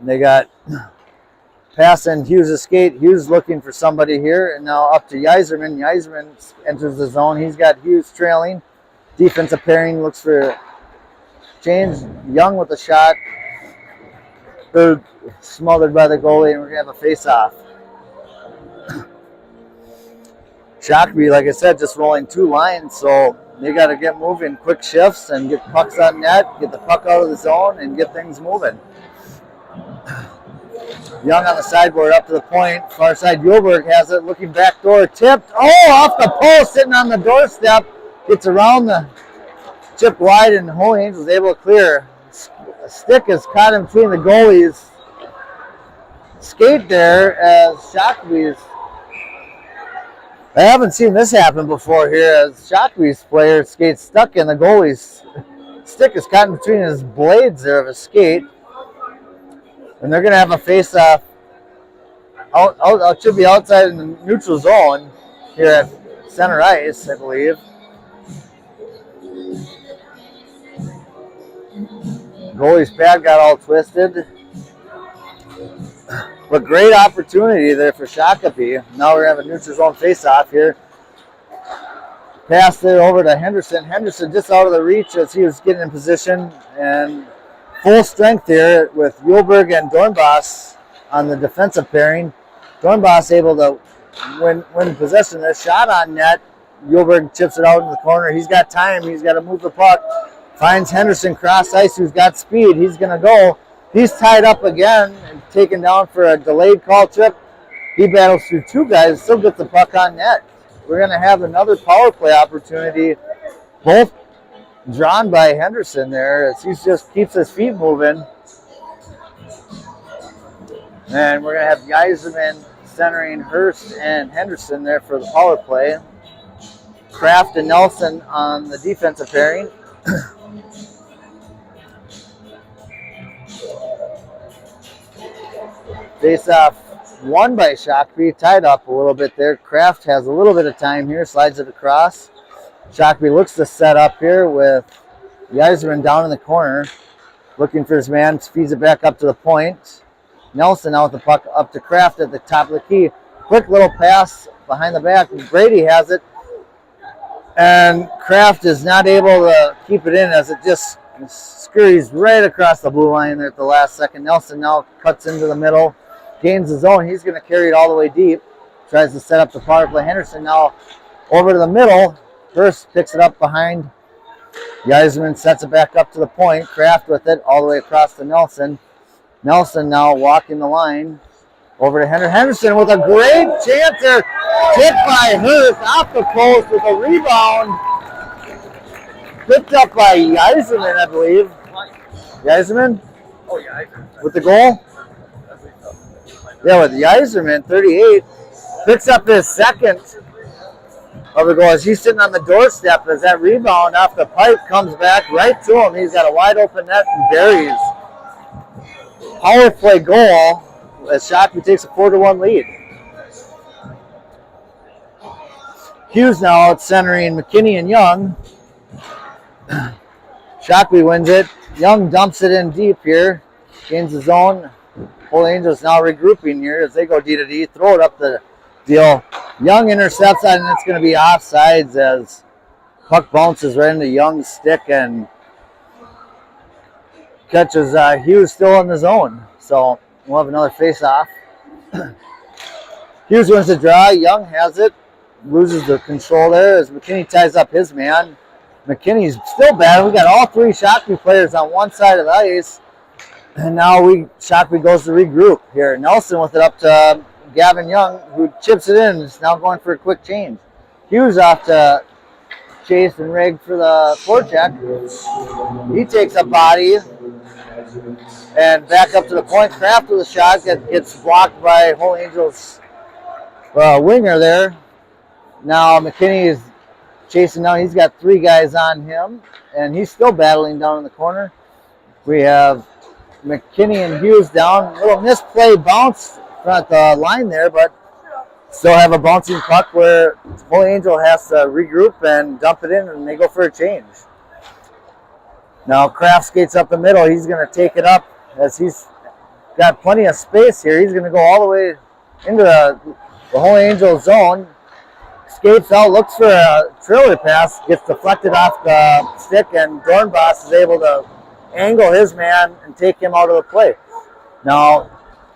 They got pass in Hughes' skate. Hughes looking for somebody here, and now up to Yzerman. Yzerman enters the zone. He's got Hughes trailing. Defensive pairing looks for change. Young with a shot. Berg smothered by the goalie, and we're going to have a face-off. Shakopee, like I said, just rolling two lines, so they got to get moving, quick shifts, and get pucks on net, get the puck out of the zone, and get things moving. Young on the sideboard up to the point. Far side, Yulberg has it, looking back door, tipped. Oh, off the post, sitting on the doorstep. Gets around the chip wide, and Holy Angels able to clear. A stick is caught in between the goalies. Skate there as Shakopee's. I haven't seen this happen before here as Shakopee's player skates stuck in the goalie's stick is caught in between his blades there of his skate. And they're going to have a face-off. It should be outside in the neutral zone here at center ice, I believe. Goalie's pad got all twisted. But great opportunity there for Shakopee. Now we're having a neutral zone face-off here. Pass there over to Henderson. Henderson just out of the reach as he was getting in position, and full strength here with Yulberg and Dornbos on the defensive pairing. Dornbos able to win possession there. Shot on net. Yulberg chips it out in the corner. He's got time. He's got to move the puck. Finds Henderson cross ice, who's got speed. He's going to go. He's tied up again and taken down for a delayed call trip. He battles through two guys, still gets the puck on net. We're going to have another power play opportunity, both drawn by Henderson there as he just keeps his feet moving. And we're going to have Yzerman centering Hurst and Henderson there for the power play. Kraft and Nelson on the defensive pairing. Face-off won by Shakopee, tied up a little bit there. Kraft has a little bit of time here, slides it across. Shakopee looks to set up here with Yzerman down in the corner, looking for his man, feeds it back up to the point. Nelson out with the puck up to Kraft at the top of the key. Quick little pass behind the back. Brady has it, and Kraft is not able to keep it in as it just scurries right across the blue line there at the last second. Nelson now cuts into the middle, gains the zone. He's going to carry it all the way deep. Tries to set up the power play. Henderson now over to the middle. Hurst picks it up behind. Yzerman sets it back up to the point. Kraft with it all the way across to Nelson. Nelson now walking the line over to Henderson with a great chance there. Tipped by Hurst off the post with a rebound. Picked up by Yzerman, I believe. Yzerman? with the goal. Yeah, with Yzerman, 38, picks up his second of the goal as he's sitting on the doorstep as that rebound off the pipe comes back right to him. He's got a wide open net and buries. Power play goal as Shakopee takes a 4-1 lead. Hughes now out centering McKinney and Young. Shakopee wins it. Young dumps it in deep here. Gains the zone. Holy Angels now regrouping here as they go D to D. Throw it up the deal. Young intercepts that, and it's going to be offsides as puck bounces right into Young's stick and catches Hughes still in the zone. So we'll have another face-off. Hughes wins the draw. Young has it. Loses the control there as McKinney ties up his man. McKinney's still bad. We got all three Shakopee players on one side of the ice. And now Shakopee goes to regroup here. Nelson with it up to Gavin Young, who chips it in. Is now going for a quick change. Hughes off to Chase and Rigg for the forecheck. He takes a body and back up to the point. Kraft with a shot that gets blocked by Holy Angels winger there. Now McKinney is chasing down. He's got three guys on him, and he's still battling down in the corner. We have McKinney and Hughes down. A little misplay bounce at the line there, but still have a bouncing puck where Holy Angel has to regroup and dump it in, and they go for a change. Now Kraft skates up the middle. He's going to take it up as he's got plenty of space here. He's going to go all the way into the Holy Angel zone. Skates out, looks for a trailer pass, gets deflected off the stick, and Dornbos is able to angle his man and take him out of the play. Now,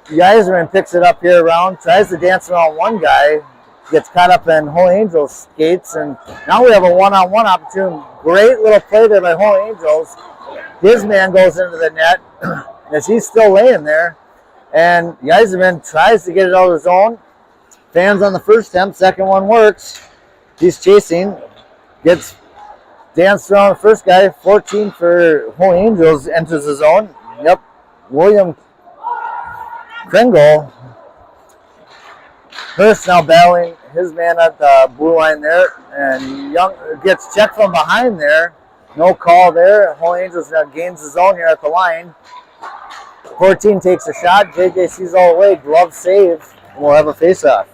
Yzerman picks it up here around, tries to dance around one guy, gets caught up in Holy Angels skates, and now we have a one-on-one opportunity. Great little play there by Holy Angels. His man goes into the net as he's still laying there, and Yzerman tries to get it out of the zone. Fans on the first attempt, second one works. He's chasing, gets danced around the first guy. 14 for Holy Angels enters the zone. Yep, William Kringle. Hurst now battling his man at the blue line there, and Young gets checked from behind there. No call there. Holy Angels now gains the zone here at the line. 14 takes a shot. JJ sees all the way. Glove save. And we'll have a face-off.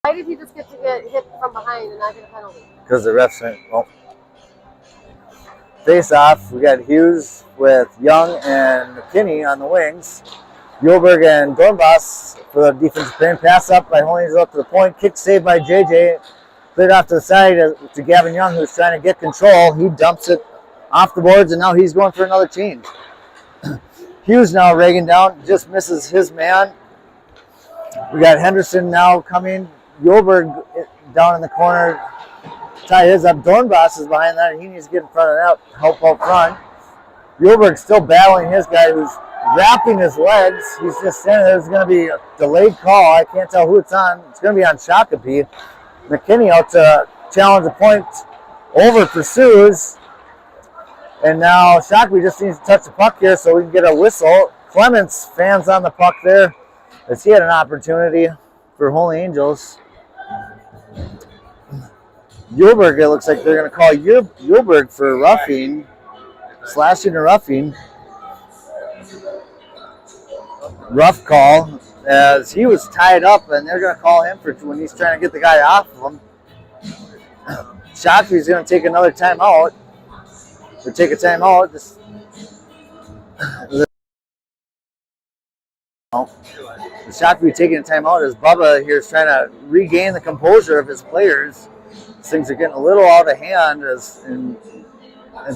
Why did he just get to get hit from behind and not get a penalty? Because the refs went, well. Face off, we got Hughes with Young and McKinney on the wings. Yulberg and Dornbos for the defensive pair. Pass up by Holy Angels up to the point. Kick saved by JJ. Cleared off to the side to Gavin Young, who's trying to get control. He dumps it off the boards, and now he's going for another change. Hughes now ragging down, just misses his man. We got Henderson now coming. Yulberg down in the corner. Tie his up. Dornbos is behind that, and he needs to get in front of that. Help out front. Yulberg's still battling his guy who's wrapping his legs. He's just standing there. There's going to be a delayed call. I can't tell who it's on. It's going to be on Shakopee. McKinney out to challenge the point. Over pursues. And now Shakopee just needs to touch the puck here so we can get a whistle. Clements fans on the puck there as he had an opportunity for Holy Angels. Yulberg, it looks like they're going to call Yulberg for roughing, slashing or roughing. Rough call as he was tied up, and they're going to call him for when he's trying to get the guy off of him. Shakopee's going to take another timeout. Or take a timeout. Shakopee taking a timeout as Bubba here is trying to regain the composure of his players. Things are getting a little out of hand and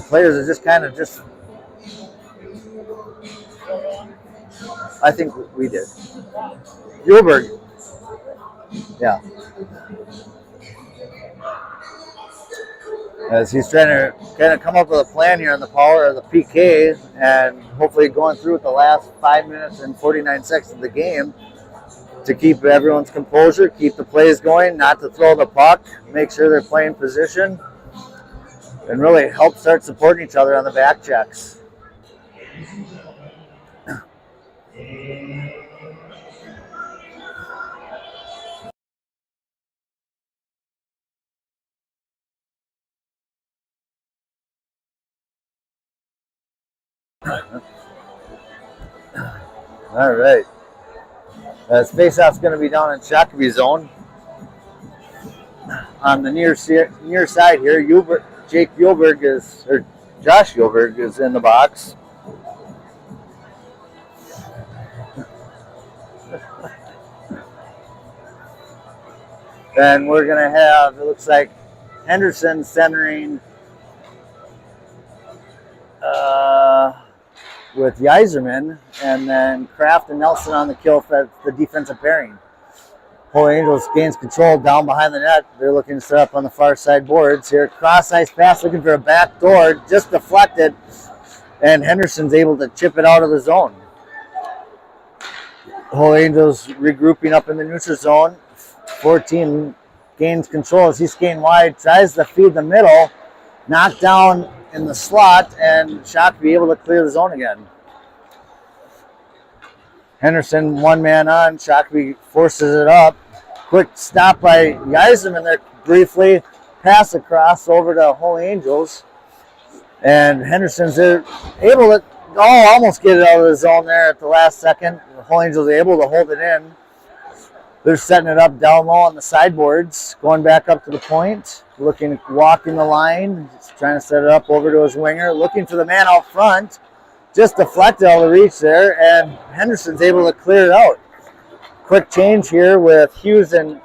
players are just kind of I think we did. Yulberg. Yeah. As he's trying to kind of come up with a plan here on the power of the PK and hopefully going through with the last 5 minutes and 49 seconds of the game. to keep everyone's composure, keep the plays going, not to throw the puck, make sure they're playing position, and really help start supporting each other on the back checks. All right. Face-off's going to be down in Shakopee zone. On the near side here, Josh Yulberg is in the box. And we're going to have, it looks like, Henderson centering with Yzerman, and then Kraft and Nelson on the kill for the defensive pairing. Holy Angels gains control down behind the net. They're looking to set up on the far side boards here. Cross-ice pass looking for a back door, just deflected, and Henderson's able to chip it out of the zone. Holy Angels regrouping up in the neutral zone. 14 gains control as he's skating wide, tries to feed the middle, knocked down in the slot, and Shakopee able to clear the zone again. Henderson one man on, Shakopee forces it up. Quick stop by Yzerman there briefly, pass across over to Holy Angels, and Henderson's able to almost get it out of the zone there at the last second. The Holy Angels are able to hold it in. They're setting it up down low on the sideboards, going back up to the point, walking the line, just trying to set it up over to his winger, looking for the man out front, just deflected out of the reach there, and Henderson's able to clear it out. Quick change here with Hughes and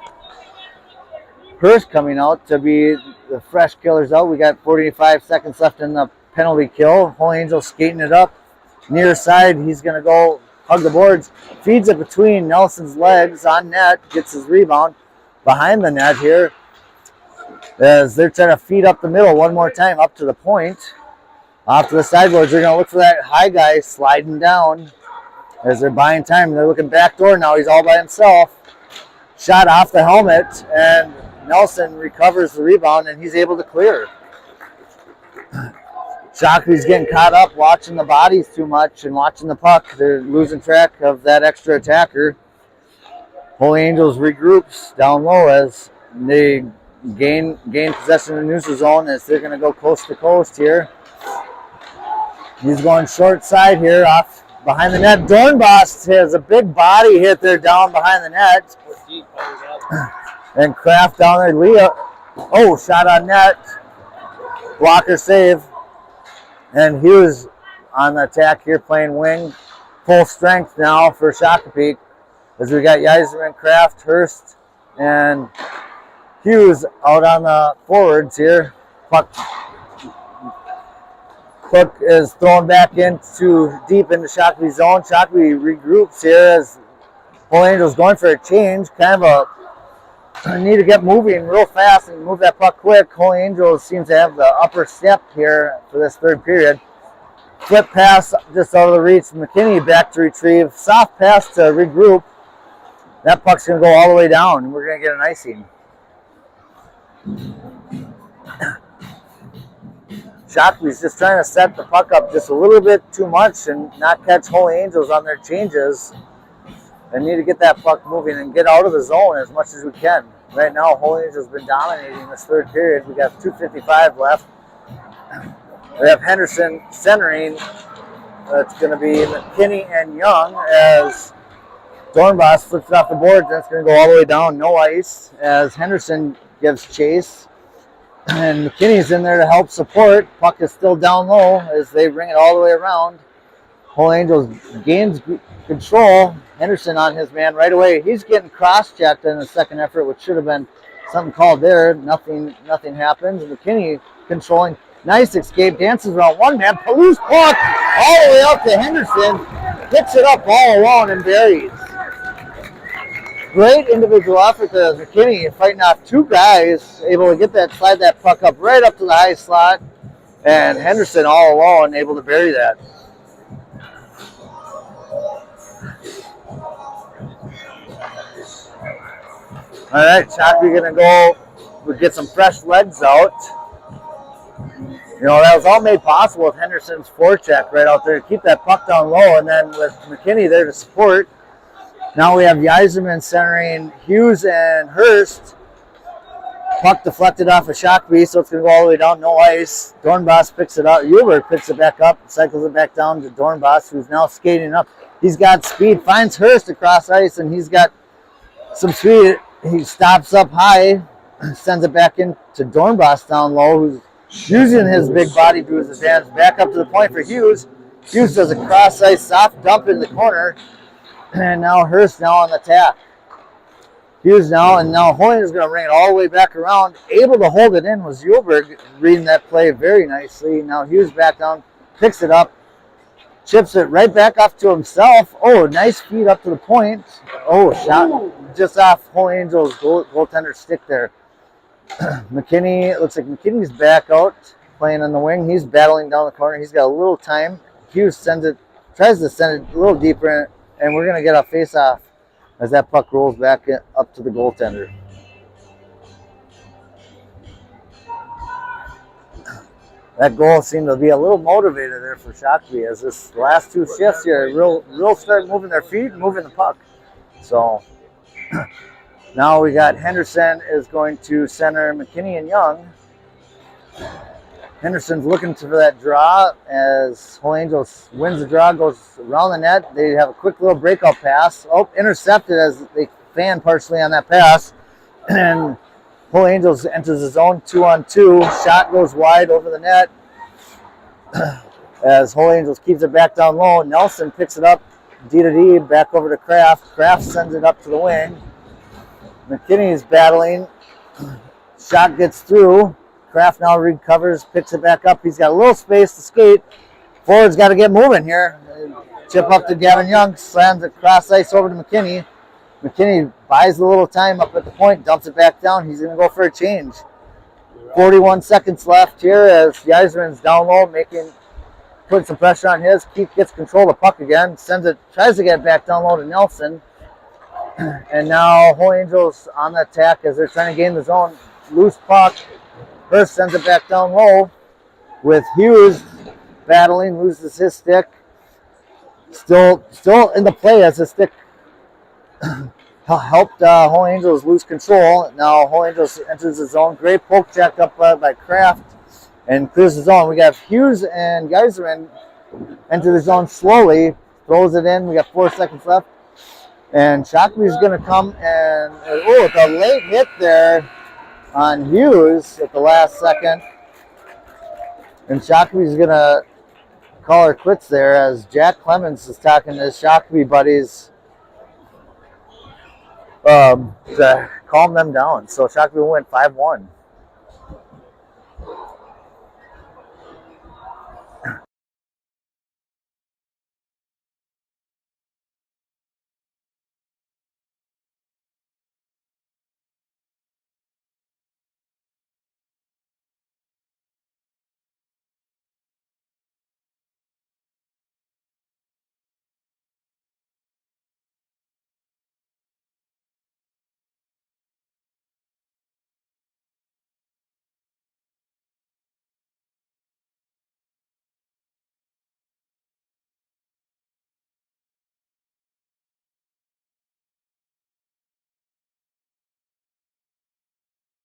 Hurst coming out to be the fresh killers out. We got 45 seconds left in the penalty kill. Holy Angel skating it up. Near side, he's going to go hug the boards, feeds it between Nelson's legs on net, gets his rebound behind the net here as they're trying to feed up the middle one more time up to the point. Off to the sideboards, they're going to look for that high guy sliding down as they're buying time. They're looking back door now. He's all by himself. Shot off the helmet, and Nelson recovers the rebound, and he's able to clear. Shakopee's getting caught up watching the bodies too much and watching the puck. They're losing track of that extra attacker. Holy Angels regroups down low as they gain possession of the neutral zone as they're going to go coast to coast here. He's going short side here off behind the net. Dornbos has a big body hit there down behind the net. And Kraft down there. Leah, shot on net. Blocker save. And Hughes on the attack here playing wing. Full strength now for Shakopee as we got Yzerman, Kraft, Hurst, and Hughes out on the forwards here. Puck is thrown back into deep into Shakopee zone. Shakopee regroups here as Holy Angels going for a change. Kind of need to get moving real fast and move that puck quick. Holy Angels seems to have the upper step here for this third period. Flip pass just out of the reach. McKinney back to retrieve. Soft pass to regroup. That puck's going to go all the way down, and we're going to get an icing. Shakopee's just trying to set the puck up just a little bit too much and not catch Holy Angels on their changes. And need to get that puck moving and get out of the zone as much as we can. Right now, Holy Angels has been dominating this third period. We got 2:55 left. We have Henderson centering. That's going to be McKinney and Young as Dornbos flips it off the board. That's going to go all the way down, no ice, as Henderson gives chase. And McKinney's in there to help support. Puck is still down low as they bring it all the way around. Holy Angels gains control. Henderson on his man right away. He's getting cross-checked in the second effort, which should have been something called there. Nothing happens. McKinney controlling. Nice escape. Dances around one man. Palouse puck all the way out to Henderson. Picks it up all alone and buries. Great individual effort to McKinney fighting off two guys. Able to slide that puck up right up to the high slot. And Henderson all alone able to bury that. All right, Shakopee gonna go. We get some fresh legs out. You know, that was all made possible with Henderson's forecheck right out there to keep that puck down low, and then with McKinney there to support. Now we have Yzerman centering Hughes and Hurst. Puck deflected off of Shakopee, so it's going to go all the way down, no ice. Dornbos picks it up. Uber picks it back up, cycles it back down to Dornbos, who's now skating up. He's got speed, finds Hurst across ice, and he's got some speed. He stops up high, sends it back into Dornbos down low, who's using his big body to his advantage. Back up to the point for Hughes. Hughes does a cross ice soft dump in the corner, and now Hurst now on the attack. Hughes now, and now Hoying is going to bring it all the way back around. Able to hold it in was Yulberg, reading that play very nicely. Now Hughes back down, picks it up, chips it right back off to himself. Oh, nice feed up to the point. Oh, shot just off Holy Angel's goaltender's stick there. McKinney, it looks like McKinney's back out, playing on the wing. He's battling down the corner. He's got a little time. Hughes tries to send it a little deeper, and we're going to get a face-off as that puck rolls back up to the goaltender. That goal seemed to be a little motivator there for Shakopee as this last two shifts here real start moving their feet and moving the puck. So now we got Henderson is going to center McKinney and Young. Henderson's looking for that draw as Holy Angels wins the draw, goes around the net. They have a quick little breakout pass. Oh, intercepted as they fan partially on that pass. And Holy Angels enters the zone 2-on-2. Shot goes wide over the net as Holy Angels keeps it back down low. Nelson picks it up, D-to-D, back over to Kraft. Kraft sends it up to the wing. McKinney is battling. Shot gets through. Kraft now recovers, picks it back up. He's got a little space to skate. Forward's got to get moving here. Chip up to Gavin Young, slams it cross ice over to McKinney. McKinney buys a little time up at the point, dumps it back down. He's going to go for a change. 41 seconds left here as Yzerman's down low, putting some pressure on his. Keith gets control of the puck again, tries to get it back down low to Nelson. And now Holy Angels on the attack as they're trying to gain the zone. Loose puck. Hurst sends it back down low with Hughes battling, loses his stick. Still in the play as the stick helped Holy Angels lose control. Now Holy Angels enters the zone. Great poke check up by Kraft and clears the zone. We got Hughes and Yzerman enter the zone slowly, throws it in. We got 4 seconds left. And Shakopee's going to come and, with a late hit there on Hughes at the last second. And Shakopee's going to call her quits there as Jack Clemens is talking to his Shakopee buddies to calm them down. So Shakopee went 5-1.